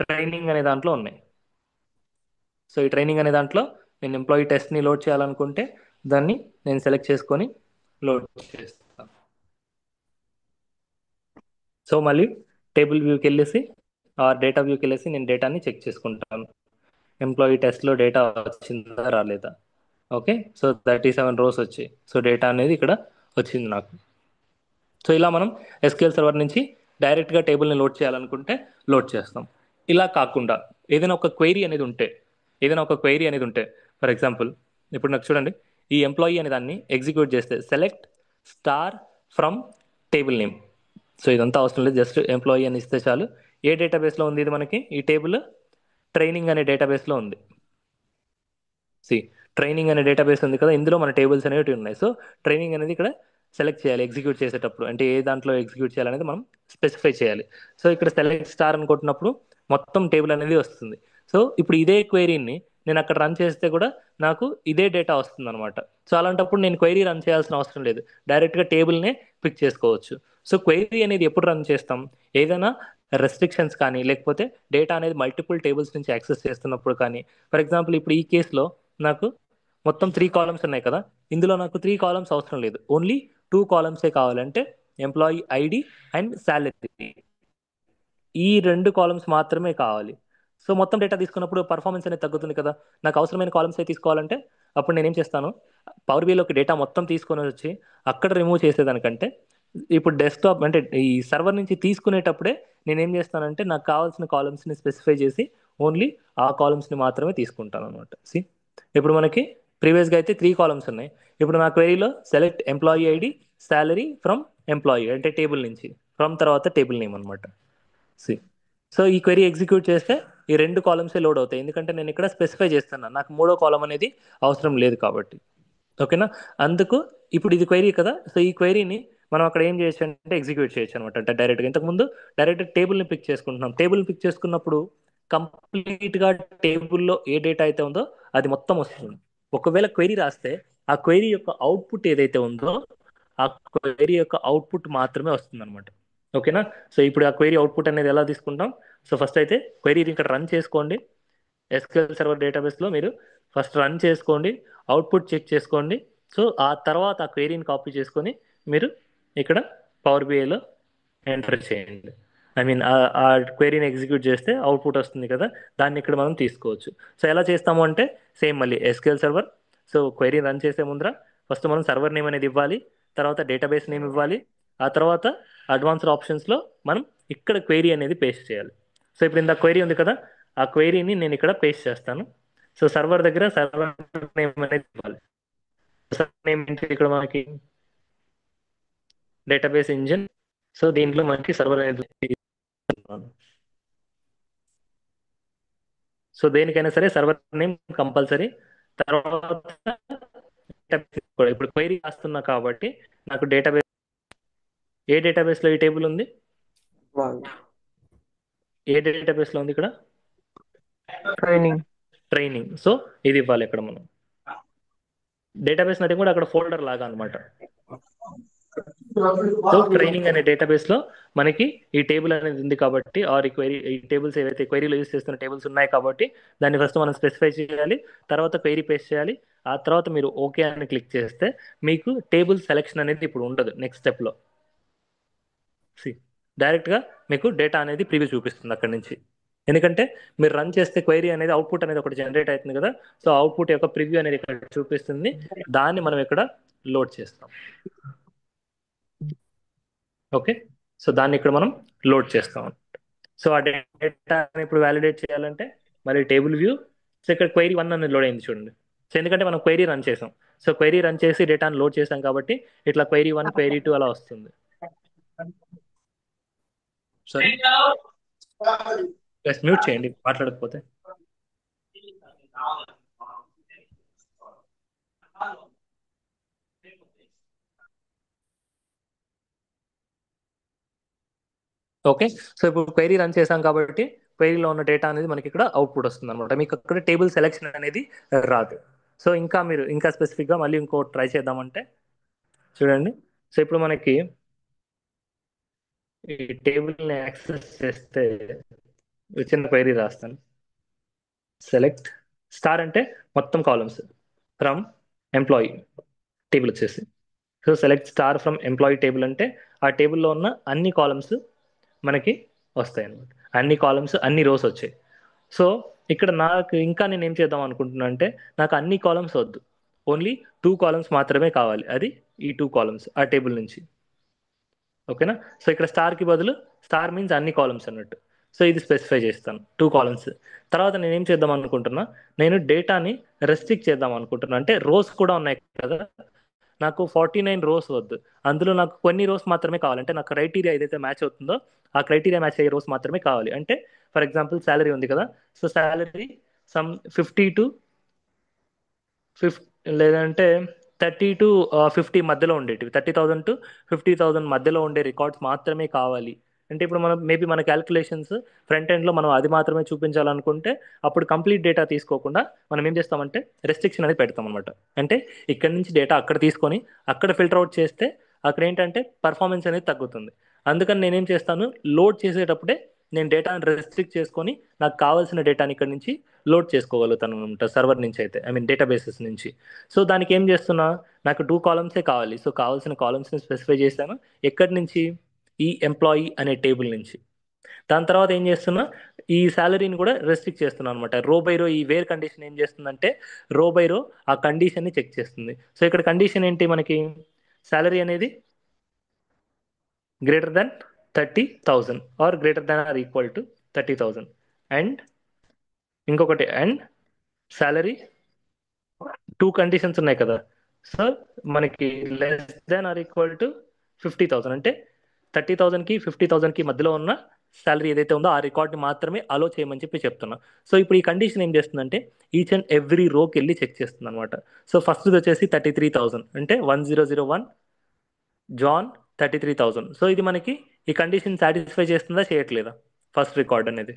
ట్రైనింగ్ అనే దాంట్లో ఉన్నాయి. సో ఈ ట్రైనింగ్ అనే దాంట్లో నేను ఎంప్లాయీ టెస్ట్ని లోడ్ చేయాలనుకుంటే దాన్ని నేను సెలెక్ట్ చేసుకొని లోడ్ చేస్తాను. సో మళ్ళీ టేబుల్ వ్యూకి వెళ్ళేసి ఆ డేటా వ్యూకి వెళ్ళేసి నేను డేటాని చెక్ చేసుకుంటాను, ఎంప్లాయీ టెస్ట్లో డేటా వచ్చిందా రాలేదా. ఓకే, సో 37 రోస్ వచ్చాయి. సో డేటా అనేది ఇక్కడ వచ్చింది నాకు. సో ఇలా మనం ఎస్క్యూఎల్ సర్వర్ నుంచి డైరెక్ట్గా టేబుల్ని లోడ్ చేయాలనుకుంటే లోడ్ చేస్తాం. ఇలా కాకుండా ఏదైనా ఒక క్వైరీ అనేది ఉంటే ఫర్ ఎగ్జాంపుల్ ఇప్పుడు నాకు చూడండి, ఈ ఎంప్లాయీ అనే దాన్ని ఎగ్జిక్యూట్ చేస్తే select star from table name. So ఇదంతా అవసరం లేదు, జస్ట్ ఎంప్లాయీ అని ఇస్తే చాలు. ఏ డేటాబేస్లో ఉంది ఇది మనకి? ఈ టేబుల్ ట్రైనింగ్ అనే డేటాబేస్లో ఉంది. ట్రైనింగ్ అనే డేటాబేస్ ఉంది కదా, ఇందులో మన టేబుల్స్ అనేవి ఉన్నాయి. సో ట్రైనింగ్ అనేది ఇక్కడ సెలెక్ట్ చేయాలి ఎగ్జిక్యూట్ చేసేటప్పుడు, అంటే ఏ దాంట్లో ఎగ్జిక్యూట్ చేయాలనేది మనం స్పెసిఫై చేయాలి. సో ఇక్కడ సెలెక్ట్ స్టార్ అనుకుంటున్నప్పుడు మొత్తం టేబుల్ అనేది వస్తుంది. సో ఇప్పుడు ఇదే క్వైరీని నేను అక్కడ రన్ చేస్తే కూడా నాకు ఇదే డేటా వస్తుంది అనమాట. సో అలాంటప్పుడు నేను క్వైరీ రన్ చేయాల్సిన అవసరం లేదు, డైరెక్ట్గా టేబుల్నే పిక్ చేసుకోవచ్చు. సో క్వైరీ అనేది ఎప్పుడు రన్ చేస్తాం? ఏదైనా రెస్ట్రిక్షన్స్ కానీ లేకపోతే డేటా అనేది మల్టిపుల్ టేబుల్స్ నుంచి యాక్సెస్ చేస్తున్నప్పుడు కానీ. ఫర్ ఎగ్జాంపుల్ ఇప్పుడు ఈ కేసులో నాకు మొత్తం 3 కాలమ్స్ ఉన్నాయి కదా, ఇందులో నాకు 3 కాలమ్స్ అవసరం లేదు, ఓన్లీ 2 కాలమ్సే కావాలంటే ఎంప్లాయీ ఐడి అండ్ శాలరీ, ఈ 2 కాలమ్స్ మాత్రమే కావాలి. సో మొత్తం డేటా తీసుకున్నప్పుడు పర్ఫార్మెన్స్ అనేది తగ్గుతుంది కదా. నాకు అవసరమైన కాలమ్స్ తీసుకోవాలంటే అప్పుడు నేనేం చేస్తాను, పవర్ బిఐలోకి డేటా మొత్తం తీసుకొని వచ్చి అక్కడ రిమూవ్ చేసేదానికంటే ఇప్పుడు డెస్క్టాప్ అంటే ఈ సర్వర్ నుంచి తీసుకునేటప్పుడే నేనేం చేస్తానంటే నాకు కావాల్సిన కాలమ్స్ని స్పెసిఫై చేసి ఓన్లీ ఆ కాలమ్స్ని మాత్రమే తీసుకుంటాను అనమాట. ఇప్పుడు మనకి ప్రీవియస్గా అయితే 3 కాలమ్స్ ఉన్నాయి, ఇప్పుడు నా క్వెరీలో select employee ID salary from employee అంటే టేబుల్ నుంచి, ఫ్రమ్ తర్వాత టేబుల్ నేమ్ అనమాట. సో ఈ క్వెరీ ఎగ్జిక్యూట్ చేస్తే ఈ 2 కాలమ్సే లోడ్ అవుతాయి, ఎందుకంటే నేను ఇక్కడ స్పెసిఫై చేస్తున్నాను, నాకు 3వ కాలం అనేది అవసరం లేదు కాబట్టి. ఓకేనా? అందుకు ఇప్పుడు ఇది క్వెరీ కదా, సో ఈ క్వెరీని మనం అక్కడ ఏం చేయొచ్చు అంటే ఎగ్జిక్యూట్ చేయొచ్చు అనమాట. అంటే డైరెక్ట్గా ఇంతకుముందు డైరెక్ట్ టేబుల్ని పిక్ చేసుకుంటున్నాం, టేబుల్ని పిక్ చేసుకున్నప్పుడు కంప్లీట్గా టేబుల్లో ఏ డేటా అయితే ఉందో అది మొత్తం వస్తుంది. ఒకవేళ క్వెరీ రాస్తే ఆ క్వెరీ యొక్క అవుట్పుట్ ఏదైతే ఉందో ఆ క్వెరీ యొక్క అవుట్పుట్ మాత్రమే వస్తుంది అనమాట. ఓకేనా? సో ఇప్పుడు ఆ క్వెరీ అవుట్పుట్ అనేది ఎలా తీసుకుంటాం? సో ఫస్ట్ అయితే క్వెరీ ఇక్కడ రన్ చేసుకోండి, ఎస్క్యూఎల్ సర్వర్ డేటాబేస్లో మీరు ఫస్ట్ రన్ చేసుకోండి, అవుట్పుట్ చెక్ చేసుకోండి. సో ఆ తర్వాత ఆ క్వెరీని కాపీ చేసుకొని మీరు ఇక్కడ పవర్ బిఐలో ఎంటర్ చేయండి. ఐ మీన్ ఆ క్వెరీని ఎగ్జిక్యూట్ చేస్తే అవుట్పుట్ వస్తుంది కదా, దాన్ని ఇక్కడ మనం తీసుకోవచ్చు. సో ఎలా చేస్తాము అంటే సేమ్ మళ్ళీ SQL server. So query run చేసే ముందర ఫస్ట్ మనం సర్వర్ నేమ్ అనేది ఇవ్వాలి, తర్వాత డేటాబేస్ నేమ్ ఇవ్వాలి, ఆ తర్వాత అడ్వాన్స్డ్ ఆప్షన్స్లో మనం ఇక్కడ క్వెరీ అనేది పేస్ట్ చేయాలి. సో ఇప్పుడు ఇంత క్వెరీ ఉంది కదా, ఆ క్వెరీని నేను ఇక్కడ పేస్ట్ చేస్తాను. సో సర్వర్ దగ్గర సర్వర్ నేమ్ అనేది ఇవ్వాలి. నేమ్ ఏంటి ఇక్కడ మనకి డేటాబేస్ ఇంజిన్. సో దీంట్లో మనకి సర్వర్ అనేది సో దేనికైనా సరే సర్వర్ నేమ్ కంపల్సరీ. తర్వాత ఇప్పుడు క్వైరీ రాస్తున్నా కాబట్టి నాకు డేటాబేస్, ఏ డేటాబేస్ లో ఈ టేబుల్ ఉంది, ఏ డేటాబేస్ లో ఉంది ఇక్కడ ట్రైనింగ్. సో ఇది ఇవ్వాలి ఇక్కడ మనం డేటాబేస్ నది కూడా అక్కడ ఫోల్డర్ లాగా అనమాట. సో ట్రైనింగ్ అనే డేటాబేస్ లో మనకి ఈ టేబుల్ అనేది ఉంది కాబట్టి, ఆర్ ఈ టేబుల్స్ ఏవైతే క్వైరీలో యూస్ చేస్తున్న టేబుల్స్ ఉన్నాయి కాబట్టి దాన్ని ఫస్ట్ మనం స్పెసిఫై చేయాలి, తర్వాత క్వైరీ పేస్ట్ చేయాలి. ఆ తర్వాత మీరు ఓకే అని క్లిక్ చేస్తే మీకు టేబుల్ సెలెక్షన్ అనేది ఇప్పుడు ఉండదు. నెక్స్ట్ స్టెప్ లో డైరెక్ట్ గా మీకు డేటా అనేది ప్రివ్యూ చూపిస్తుంది అక్కడ నుంచి. ఎందుకంటే మీరు రన్ చేస్తే క్వైరీ అనేది అవుట్పుట్ అనేది ఒకటి జనరేట్ అవుతుంది కదా. సో అవుట్పుట్ యొక్క ప్రివ్యూ అనేది ఇక్కడ చూపిస్తుంది, దాన్ని మనం ఇక్కడ లోడ్ చేస్తాం. ఓకే, సో దాన్ని ఇక్కడ మనం లోడ్ చేస్తాం. సో ఆ డేటా ఇప్పుడు వ్యాలిడేట్ చేయాలంటే మరి టేబుల్ వ్యూ. సో ఇక్కడ క్వైరీ 1 అనేది లోడ్ అయింది చూడండి. సో ఎందుకంటే మనం క్వైరీ రన్ చేసాం, సో క్వైరీ రన్ చేసి డేటాను లోడ్ చేసాం కాబట్టి ఇట్లా క్వైరీ 1 క్వైరీ 2 అలా వస్తుంది. సరే మ్యూట్ చేయండి మాట్లాడకపోతే. ఓకే, సో ఇప్పుడు క్వైరీ రన్ చేసాం కాబట్టి క్వైరీలో ఉన్న డేటా అనేది మనకి ఇక్కడ అవుట్పుట్ వస్తుంది అనమాట. మీకు అక్కడ టేబుల్ సెలెక్షన్ అనేది రాదు. సో మీరు ఇంకా స్పెసిఫిక్గా మళ్ళీ ఇంకో ట్రై చేద్దామంటే చూడండి. సో ఇప్పుడు మనకి ఈ టేబుల్ని యాక్సెస్ చేస్తే చిన్న క్వైరీ రాస్తాను. సెలెక్ట్ స్టార్ అంటే మొత్తం కాలమ్స్ ఫ్రమ్ ఎంప్లాయీ టేబుల్ వచ్చేసి. So select star from employee table అంటే ఆ టేబుల్లో ఉన్న అన్ని కాలమ్స్ మనకి వస్తాయి అన్నమాట. అన్ని కాలమ్స్ అన్ని రోస్ వచ్చాయి. సో ఇక్కడ నాకు ఇంకా నేను ఏం చేద్దాం అనుకుంటున్నా అంటే నాకు అన్ని కాలమ్స్ వద్దు, ఓన్లీ 2 కాలమ్స్ మాత్రమే కావాలి. అది ఈ 2 కాలమ్స్ ఆ టేబుల్ నుంచి. ఓకేనా, సో ఇక్కడ స్టార్కి బదులు స్టార్ మీన్స్ అన్ని కాలమ్స్ అన్నట్టు. సో ఇది స్పెసిఫై చేస్తాను 2 కాలమ్స్. తర్వాత నేను ఏం చేద్దాం అనుకుంటున్నా, నేను డేటాని రెస్ట్రిక్ట్ చేద్దాం అనుకుంటున్నా. అంటే రోస్ కూడా ఉన్నాయి కదా, నాకు 49 రోస్ వద్దు, అందులో నాకు కొన్ని రోస్ మాత్రమే కావాలి. అంటే నాకు క్రైటీరియా ఏదైతే మ్యాచ్ అవుతుందో ఆ క్రైటీరియా మ్యాచ్ అయ్యే రోస్ మాత్రమే కావాలి. అంటే ఫర్ ఎగ్జాంపుల్ శాలరీ ఉంది కదా, సో శాలరీ సమ్ 50 టు 50 లేదంటే 30 టు 50 మధ్యలో ఉండేటివి, 30,000 టు 50,000 మధ్యలో ఉండే రికార్డ్స్ మాత్రమే కావాలి. అంటే ఇప్పుడు మనం మేబీ మన క్యాల్కులేషన్స్ ఫ్రంట్ ఎండ్లో మనం అది మాత్రమే చూపించాలనుకుంటే అప్పుడు కంప్లీట్ డేటా తీసుకోకుండా మనం ఏం చేస్తామంటే రెస్ట్రిక్షన్ అనేది పెడతాం అనమాట. అంటే ఇక్కడ నుంచి డేటా అక్కడ తీసుకొని అక్కడ ఫిల్టర్ అవుట్ చేస్తే అక్కడ ఏంటంటే పర్ఫార్మెన్స్ అనేది తగ్గుతుంది. అందుకని నేనేం చేస్తాను, లోడ్ చేసేటప్పుడే నేను డేటాను రెస్ట్రిక్ట్ చేసుకొని నాకు కావాల్సిన డేటాని ఇక్కడ నుంచి లోడ్ చేసుకోగలుగుతాను అనమాట, సర్వర్ నుంచి అయితే, ఐ మీన్ డేటాబేసెస్ నుంచి. సో దానికి ఏం చేస్తున్నా, నాకు 2 కాలమ్సే కావాలి. సో కావాల్సిన కాలమ్స్ని స్పెసిఫై చేశాను. ఎక్కడి నుంచి, ఈ ఎంప్లాయీ అనే టేబుల్ నుంచి. దాని తర్వాత ఏం చేస్తున్నా, ఈ శాలరీని కూడా రెస్ట్రిక్ట్ చేస్తున్నాను అనమాట. రో బై రో ఈ వేర్ కండిషన్ ఏం చేస్తుందంటే రో బై రో ఆ కండిషన్ని చెక్ చేస్తుంది. సో ఇక్కడ కండిషన్ ఏంటి మనకి, శాలరీ అనేది greater than 30,000 or greater than or equal to 30,000 and ఇంకొకటి అండ్ శాలరీ 2 కండిషన్స్ ఉన్నాయి కదా. సో మనకి less than or equal to 50,000 అంటే 30,000కి 50,000కి మధ్యలో ఉన్న శాలరీ ఏదైతే ఉందో ఆ రికార్డ్ని మాత్రమే అలో చేయమని చెప్తున్నా. సో ఇప్పుడు ఈ కండిషన్ ఏం చేస్తుందంటే ఈచ్ అండ్ ఎవ్రీ రోకి వెళ్ళి చెక్ చేస్తుంది అనమాట. సో ఫస్ట్ వచ్చేసి 33,000 అంటే 1001 జాన్ 33,000. సో ఇది మనకి ఈ కండిషన్ సాటిస్ఫై చేస్తుందా చేయట్లేదా, ఫస్ట్ రికార్డ్ అనేది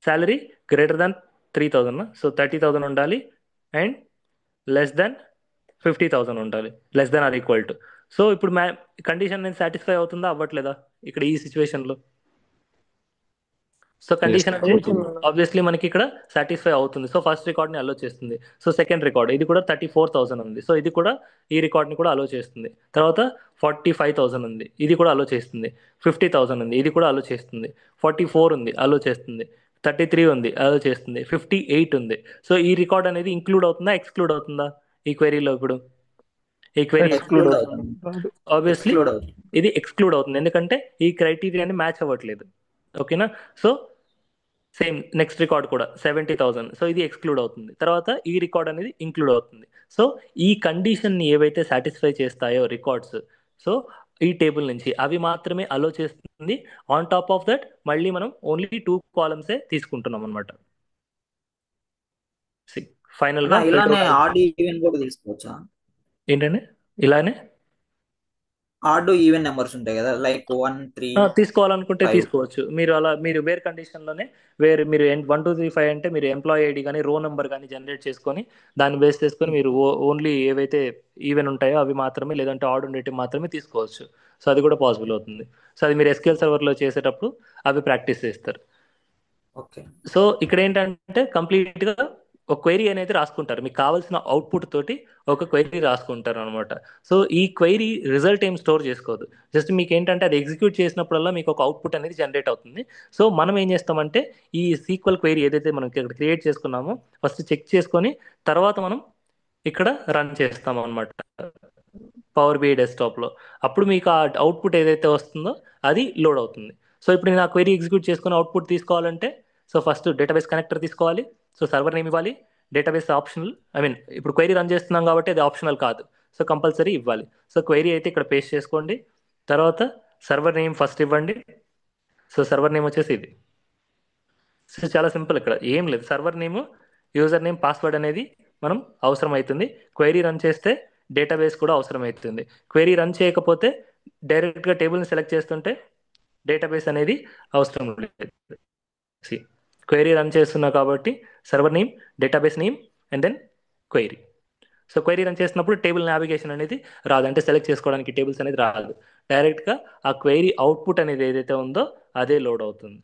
శాలరీ గ్రేటర్ దాన్ 3,000, సో 30,000 ఉండాలి అండ్ లెస్ దాన్ 50,000 ఉండాలి, less than or equal to. So ఇప్పుడు కండిషన్ అనేది సాటిస్ఫై అవుతుందా అవ్వట్లేదా ఇక్కడ ఈ సిచ్యువేషన్లో. సో కండిషన్ అనేది ఆబ్వియస్లీ మనకి ఇక్కడ సాటిస్ఫై అవుతుంది. సో ఫస్ట్ రికార్డ్ని అలో చేస్తుంది. సో సెకండ్ రికార్డ్ ఇది కూడా 34,000 ఉంది, సో ఇది కూడా ఈ రికార్డ్ని కూడా అలో చేస్తుంది. తర్వాత 45,000 ఉంది, ఇది కూడా అలో చేస్తుంది. 50,000 ఉంది, ఇది కూడా అలో చేస్తుంది. 44 ఉంది, అలో చేస్తుంది. 33 ఉంది, అలో చేస్తుంది. 58 ఉంది. సో ఈ రికార్డ్ అనేది ఇంక్లూడ్ అవుతుందా ఎక్స్క్లూడ్ అవుతుందా ఈ క్వెరీలో. ఇప్పుడు ఈ క్వెరీ ఎక్స్క్లూడ్ అవుతుంది. ఆబ్వియస్లీ ఎక్స్క్లూడ్ అవుతుంది. ఇది ఎక్స్క్లూడ్ అవుతుంది ఎందుకంటే ఈ క్రైటీరియాని మ్యాచ్ అవ్వట్లేదు. ఓకేనా, సో సేమ్ నెక్స్ట్ రికార్డ్ కూడా 70,000. సో ఇది ఎక్స్క్లూడ్ అవుతుంది. తర్వాత ఈ రికార్డ్ అనేది ఇంక్లూడ్ అవుతుంది. సో ఈ కండిషన్ని ఏవైతే సాటిస్ఫై చేస్తాయో రికార్డ్స్, సో ఈ టేబుల్ నుంచి అవి మాత్రమే అలో చేస్తుంది. ఆన్ టాప్ ఆఫ్ దట్ మళ్ళీ మనం ఓన్లీ 2 కాలమ్సే తీసుకుంటున్నాం అనమాట. ఫైనల్ గా ఇలానే ఆడ్ ఈవెన్ కూడా తీసుకోవచ్చా? ఏంటండి ఇలానే ఆడ్ ఈవెన్ నెంబర్స్ ఉంటాయి కదా, లైక్ 1 3 తీసుకోవాలనుకుంటే 5. తీసుకోవచ్చు. మీరు అలా మీరు వేర్ కండిషన్లోనే మీరు 1 2 3 5 అంటే మీరు ఎంప్లాయీ ఐడి కానీ రో నెంబర్ కానీ జనరేట్ చేసుకొని దాన్ని బేస్ చేసుకొని మీరు ఓన్లీ ఏవైతే ఈవెన్ ఉంటాయో అవి మాత్రమే, లేదంటే ఆడ్ ఉండేటివి మాత్రమే తీసుకోవచ్చు. సో అది కూడా పాసిబుల్ అవుతుంది. సో అది మీరు ఎస్క్యూఎల్ సర్వర్లో చేసేటప్పుడు అవి ప్రాక్టీస్ చేస్తారు. ఓకే. సో ఇక్కడ ఏంటంటే కంప్లీట్గా ఒక క్వైరీ అనేది రాసుకుంటారు. మీకు కావాల్సిన అవుట్పుట్ తోటి ఒక క్వైరీ రాసుకుంటారు అనమాట. సో ఈ క్వైరీ రిజల్ట్ ఏం స్టోర్ చేసుకోదు. జస్ట్ మీకు ఏంటంటే అది ఎగ్జిక్యూట్ చేసినప్పుడల్లా మీకు ఒక అవుట్పుట్ అనేది జనరేట్ అవుతుంది. సో మనం ఏం చేస్తామంటే ఈ సీక్వెల్ క్వైరీ ఏదైతే మనం ఇక్కడ క్రియేట్ చేసుకున్నామో ఫస్ట్ చెక్ చేసుకొని తర్వాత మనం ఇక్కడ రన్ చేస్తాం అనమాట పవర్ బిఐ డెస్క్టాప్లో. అప్పుడు మీకు ఆ అవుట్పుట్ ఏదైతే వస్తుందో అది లోడ్ అవుతుంది. సో ఇప్పుడు నేను ఆ క్వైరీ ఎగ్జిక్యూట్ చేసుకుని అవుట్పుట్ తీసుకోవాలంటే సో ఫస్ట్ డేటాబేస్ కనెక్టర్ తీసుకోవాలి. సో సర్వర్ నేమ్ ఇవ్వాలి. డేటాబేస్ ఆప్షనల్, ఇప్పుడు క్వైరీ రన్ చేస్తున్నాం కాబట్టి అది ఆప్షనల్ కాదు. సో కంపల్సరీ ఇవ్వాలి. సో క్వైరీ అయితే ఇక్కడ పేస్ట్ చేసుకోండి. తర్వాత సర్వర్ నేమ్ ఫస్ట్ ఇవ్వండి. సో సర్వర్ నేమ్ వచ్చేసి ఇది. సో చాలా సింపుల్, ఇక్కడ ఏం లేదు. Server name, user name, password అనేది మనం అవసరం అవుతుంది. క్వైరీ రన్ చేస్తే డేటాబేస్ కూడా అవసరం అవుతుంది. క్వైరీ రన్ చేయకపోతే డైరెక్ట్గా టేబుల్ని సెలెక్ట్ చేస్తుంటే డేటాబేస్ అనేది అవసరం లేదు. క్వైరీ రన్ చేస్తున్నా కాబట్టి server name, database name and then query. So query run చేసినప్పుడు టేబుల్ నావిగేషన్ అనేది రాదు, అంటే సెలెక్ట్ చేసుకోవడానికి టేబుల్స్ అనేది రాదు. డైరెక్ట్గా ఆ క్వైరీ అవుట్పుట్ అనేది ఏదైతే ఉందో అదే లోడ్ అవుతుంది.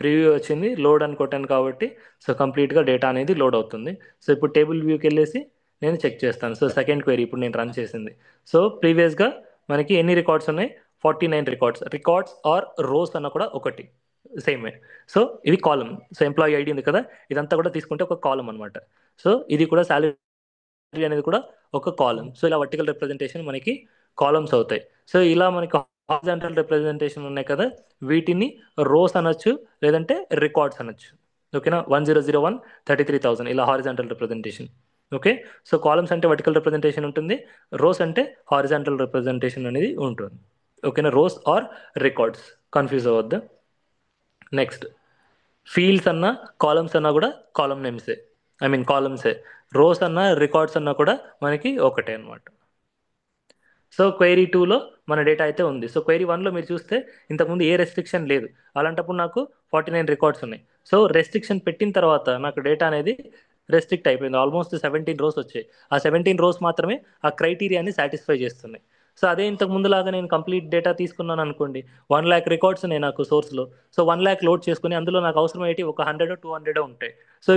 ప్రివ్యూ వచ్చింది, లోడ్ అని కొట్టాను కాబట్టి సో కంప్లీట్గా డేటా అనేది లోడ్ అవుతుంది. సో ఇప్పుడు టేబుల్ వ్యూకి వెళ్ళేసి నేను చెక్ చేస్తాను. సో సెకండ్ క్వైరీ ఇప్పుడు నేను రన్ చేసింది. సో ప్రీవియస్గా మనకి ఎన్ని రికార్డ్స్ ఉన్నాయి? 49 రికార్డ్స్ ఆర్ రోస్ అన్న కూడా ఒకటి సేమే. సో ఇది కాలం. సో ఎంప్లాయీ ఐడి ఉంది కదా, ఇదంతా కూడా తీసుకుంటే ఒక కాలం అనమాట. సో ఇది కూడా శాలరీ అనేది కూడా ఒక కాలం. సో ఇలా వర్టికల్ రిప్రజెంటేషన్ మనకి కాలమ్స్ అవుతాయి. సో ఇలా మనకి హారిజాంటల్ రిప్రజెంటేషన్ ఉన్నాయి కదా, వీటిని రోస్ అనొచ్చు లేదంటే రికార్డ్స్ అనొచ్చు. ఓకేనా? 1001 33,000 ఇలా horizontal representation. Okay. So columns అంటే వర్టికల్ రిప్రజెంటేషన్ ఉంటుంది, రోస్ అంటే హారిజాంటల్ రిప్రజెంటేషన్ అనేది ఉంటుంది. ఓకేనా? రోస్ ఆర్ రికార్డ్స్, కన్ఫ్యూజ్ అవ్వద్దు. నెక్స్ట్ ఫీల్డ్స్ అన్న కాలమ్స్ అన్నా కూడా కాలమ్ నేమ్సే, కాలమ్సే. రోస్ అన్న రికార్డ్స్ అన్నా కూడా మనకి ఒకటే అనమాట. సో క్వైరీ 2లో మన డేటా అయితే ఉంది. సో క్వైరీ 1లో మీరు చూస్తే ఇంతకుముందు ఏ రెస్ట్రిక్షన్ లేదు, అలాంటప్పుడు నాకు 49 రికార్డ్స్ ఉన్నాయి. సో రెస్ట్రిక్షన్ పెట్టిన తర్వాత నాకు డేటా అనేది రెస్ట్రిక్ట్ అయిపోయింది. ఆల్మోస్ట్ 17 రోస్ వచ్చాయి. ఆ 17 రోస్ మాత్రమే ఆ క్రైటీరియాని సాటిస్ఫై చేస్తున్నాయి. సో అదే ఇంతకు ముందులాగా నేను కంప్లీట్ డేటా తీసుకున్నాను అనుకోండి, 1,00,000 రికార్డ్స్ ఉన్నాయి నాకు సోర్స్లో. సో 1,00,000 లోడ్ చేసుకుని అందులో నాకు అవసరం ఏంటి, ఒక 100 200 ఉంటాయి. సో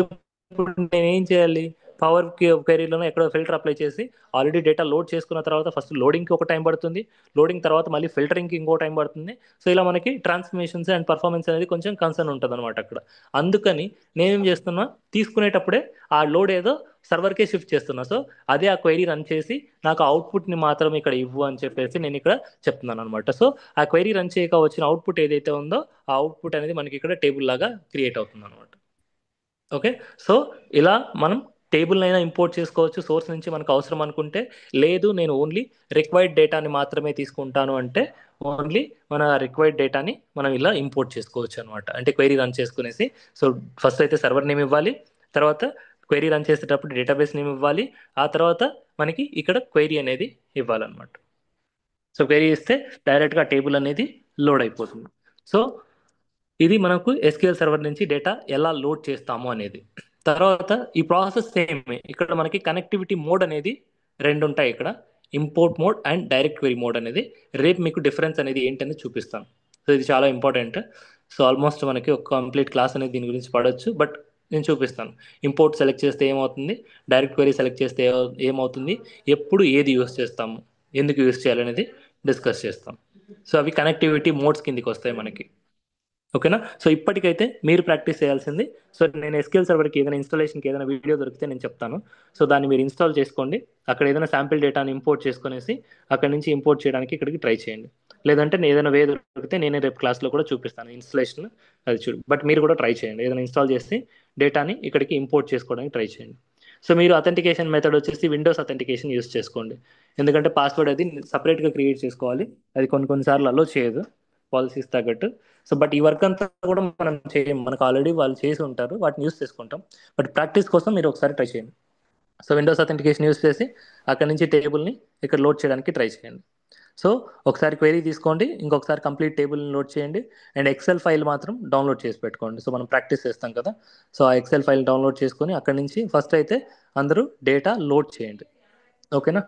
ఇప్పుడు నేను ఏం చేయాలి, పవర్ క్వైరీలోనే ఎక్కడో ఫిల్టర్ అప్లై చేసి ఆల్రెడీ డేటా లోడ్ చేసుకున్న తర్వాత ఫస్ట్ లోడింగ్కి ఒక టైం పడుతుంది, లోడింగ్ తర్వాత మళ్ళీ ఫిల్టరింగ్కి ఇంకో టైం పడుతుంది. సో ఇలా మనకి ట్రాన్స్ఫర్మేషన్స్ అండ్ పర్ఫార్మెన్స్ అనేది కొంచెం కన్సర్న్ ఉంటుంది అనమాట అక్కడ. అందుకని నేనేం చేస్తున్నా, తీసుకునేటప్పుడే ఆ లోడ్ ఏదో సర్వర్కే షిఫ్ట్ చేస్తున్నా. సో అదే ఆ క్వైరీ రన్ చేసి నాకు అవుట్పుట్ని మాత్రం ఇక్కడ ఇవ్వు అని చెప్పేసి నేను ఇక్కడ చెప్తున్నాను అనమాట. సో ఆ క్వైరీ రన్ చేయక వచ్చిన అవుట్పుట్ ఏదైతే ఉందో ఆ అవుట్పుట్ అనేది మనకి ఇక్కడ టేబుల్ లాగా క్రియేట్ అవుతుంది అనమాట. ఓకే. సో ఇలా మనం టేబుల్ అయినా ఇంపోర్ట్ చేసుకోవచ్చు సోర్స్ నుంచి మనకు అవసరం అనుకుంటే. లేదు నేను ఓన్లీ రిక్వైర్డ్ డేటాని మాత్రమే తీసుకుంటాను అంటే ఓన్లీ మన రిక్వైర్డ్ డేటాని మనం ఇలా ఇంపోర్ట్ చేసుకోవచ్చు అనమాట. అంటే క్వైరీ రన్ చేసుకునేసి, సో ఫస్ట్ అయితే సర్వర్ నేమ్ ఇవ్వాలి, తర్వాత క్వైరీ రన్ చేసేటప్పుడు డేటాబేస్ నేమ్ ఇవ్వాలి, ఆ తర్వాత మనకి ఇక్కడ క్వైరీ అనేది ఇవ్వాలన్నమాట. సో క్వైరీ ఇస్తే డైరెక్ట్గా టేబుల్ అనేది లోడ్ అయిపోతుంది. సో ఇది మనకు ఎస్క్యూఎల్ సర్వర్ నుంచి డేటా ఎలా లోడ్ చేస్తాము అనేది. తర్వాత ఈ ప్రాసెస్ సేమ్, ఇక్కడ మనకి కనెక్టివిటీ మోడ్ అనేది రెండు ఉంటాయి. ఇక్కడ import mode and direct query mode అనేది. రేపు మీకు డిఫరెన్స్ అనేది ఏంటనేది చూపిస్తాను. సో ఇది చాలా ఇంపార్టెంట్. సో ఆల్మోస్ట్ మనకి ఒక కంప్లీట్ క్లాస్ అనేది దీని గురించి పడవచ్చు, బట్ నేను చూపిస్తాను. ఇంపోర్ట్ సెలెక్ట్ చేస్తే ఏమవుతుంది, డైరెక్ట్ క్వెరీ సెలెక్ట్ చేస్తే ఏమవుతుంది, ఎప్పుడు ఏది యూస్ చేస్తాము, ఎందుకు యూస్ చేయాలనేది డిస్కస్ చేస్తాం. సో అవి కనెక్టివిటీ మోడ్స్ కిందికి వస్తాయి మనకి. ఓకేనా? సో ఇప్పటికైతే మీరు ప్రాక్టీస్ చేయాల్సింది, సో నేను ఎస్క్యూఎల్ సర్వర్కి ఏదైనా ఇన్స్టాలేషన్కి ఏదైనా వీడియో దొరికితే నేను చెప్తాను. సో దాన్ని మీరు ఇన్స్టాల్ చేసుకోండి. అక్కడ ఏదైనా శాంపిల్ డేటాని ఇంపోర్ట్ చేసుకునేసి అక్కడ నుంచి ఇంపోర్ట్ చేయడానికి ఇక్కడికి ట్రై చేయండి. లేదంటే ఏదైనా వే దొరికితే నేనే రేపు క్లాస్లో కూడా చూపిస్తాను ఇన్స్టలేషన్, అది చూడు. బట్ మీరు కూడా ట్రై చేయండి, ఏదైనా ఇన్స్టాల్ చేసి డేటాని ఇక్కడికి ఇంపోర్ట్ చేసుకోవడానికి ట్రై చేయండి. సో మీరు అథెంటికేషన్ మెథడ్ వచ్చేసి విండోస్ అథెంటికేషన్ యూస్ చేసుకోండి, ఎందుకంటే పాస్వర్డ్ అది సపరేట్గా క్రియేట్ చేసుకోవాలి, అది కొన్నిసార్లు అలో చేయదు పాలసీస్ తగ్గట్టు. సో బట్ ఈ వర్క్ అంతా కూడా మనం చేయం, మనకు ఆల్రెడీ వాళ్ళు చేసి ఉంటారు, వాటిని యూస్ చేసుకుంటాం. బట్ ప్రాక్టీస్ కోసం మీరు ఒకసారి ట్రై చేయండి. సో విండోస్ అథెంటికేషన్ యూస్ చేసి అక్కడ నుంచి టేబుల్ని ఇక్కడ లోడ్ చేయడానికి ట్రై చేయండి. సో ఒకసారి క్వెరీ తీసుకోండి, ఇంకొకసారి కంప్లీట్ టేబుల్ని లోడ్ చేయండి, అండ్ ఎక్సెల్ ఫైల్ మాత్రం డౌన్లోడ్ చేసి పెట్టుకోండి. సో మనం ప్రాక్టీస్ చేస్తాం కదా, సో ఆ ఎక్సెల్ ఫైల్ డౌన్లోడ్ చేసుకొని అక్కడి నుంచి ఫస్ట్ అయితే అందరూ డేటా లోడ్ చేయండి. ఓకేనా?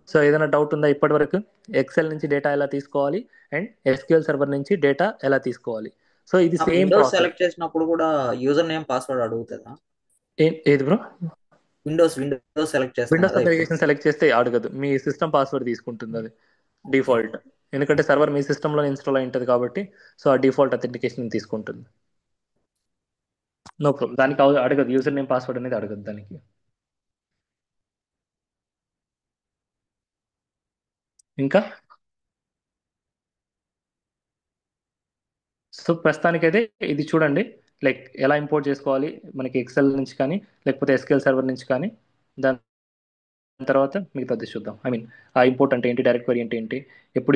సో ఏదైనా డౌట్ ఉందా ఇప్పటి వరకు? ఎక్సెల్ నుంచి డేటా ఎలా తీసుకోవాలి అండ్ ఎస్క్యూఎల్ సర్వర్ నుంచి డేటా ఎలా తీసుకోవాలి? సో ఇది సేమ్ విండోస్ ప్రాసెస్. సెలెక్ట్ చేసినప్పుడు కూడా యూజర్ నేమ్ పాస్వర్డ్ అడుగుతుందా? ఏది బ్రో? విండోస్ సెలెక్ట్ చేస్తాం విండోస్ కదా ఇప్పుడు. అప్లికేషన్ సెలెక్ట్ చేస్తే అడగదు, మీ సిస్టమ్ పాస్వర్డ్ తీసుకుంటుంది అది డిఫాల్ట్, ఎందుకంటే సర్వర్ మీ సిస్టంలో ఇన్స్టాల్ అయి ఉంటుంది కాబట్టి. సో ఆ డిఫాల్ట్ అథెంటికేషన్ తీసుకుంటుంది. నో ప్రాబ్లం, దానికి అడగదు, యూజర్ నేమ్ పాస్వర్డ్ అనేది అడగదు దానికి. ఇంకా సో ప్రస్తుతానికైతే ఇది చూడండి, లైక్ ఎలా ఇంపోర్ట్ చేసుకోవాలి మనకి ఎక్సెల్ నుంచి కానీ లేకపోతే ఎస్క్యూఎల్ సర్వర్ నుంచి కానీ. దాని తర్వాత మిగతాది చూద్దాం. ఐ మీన్ ఆ ఇంపోర్ట్ అంటే ఏంటి, డైరెక్ట్ క్వరీ అంటే ఏంటి, ఎప్పుడు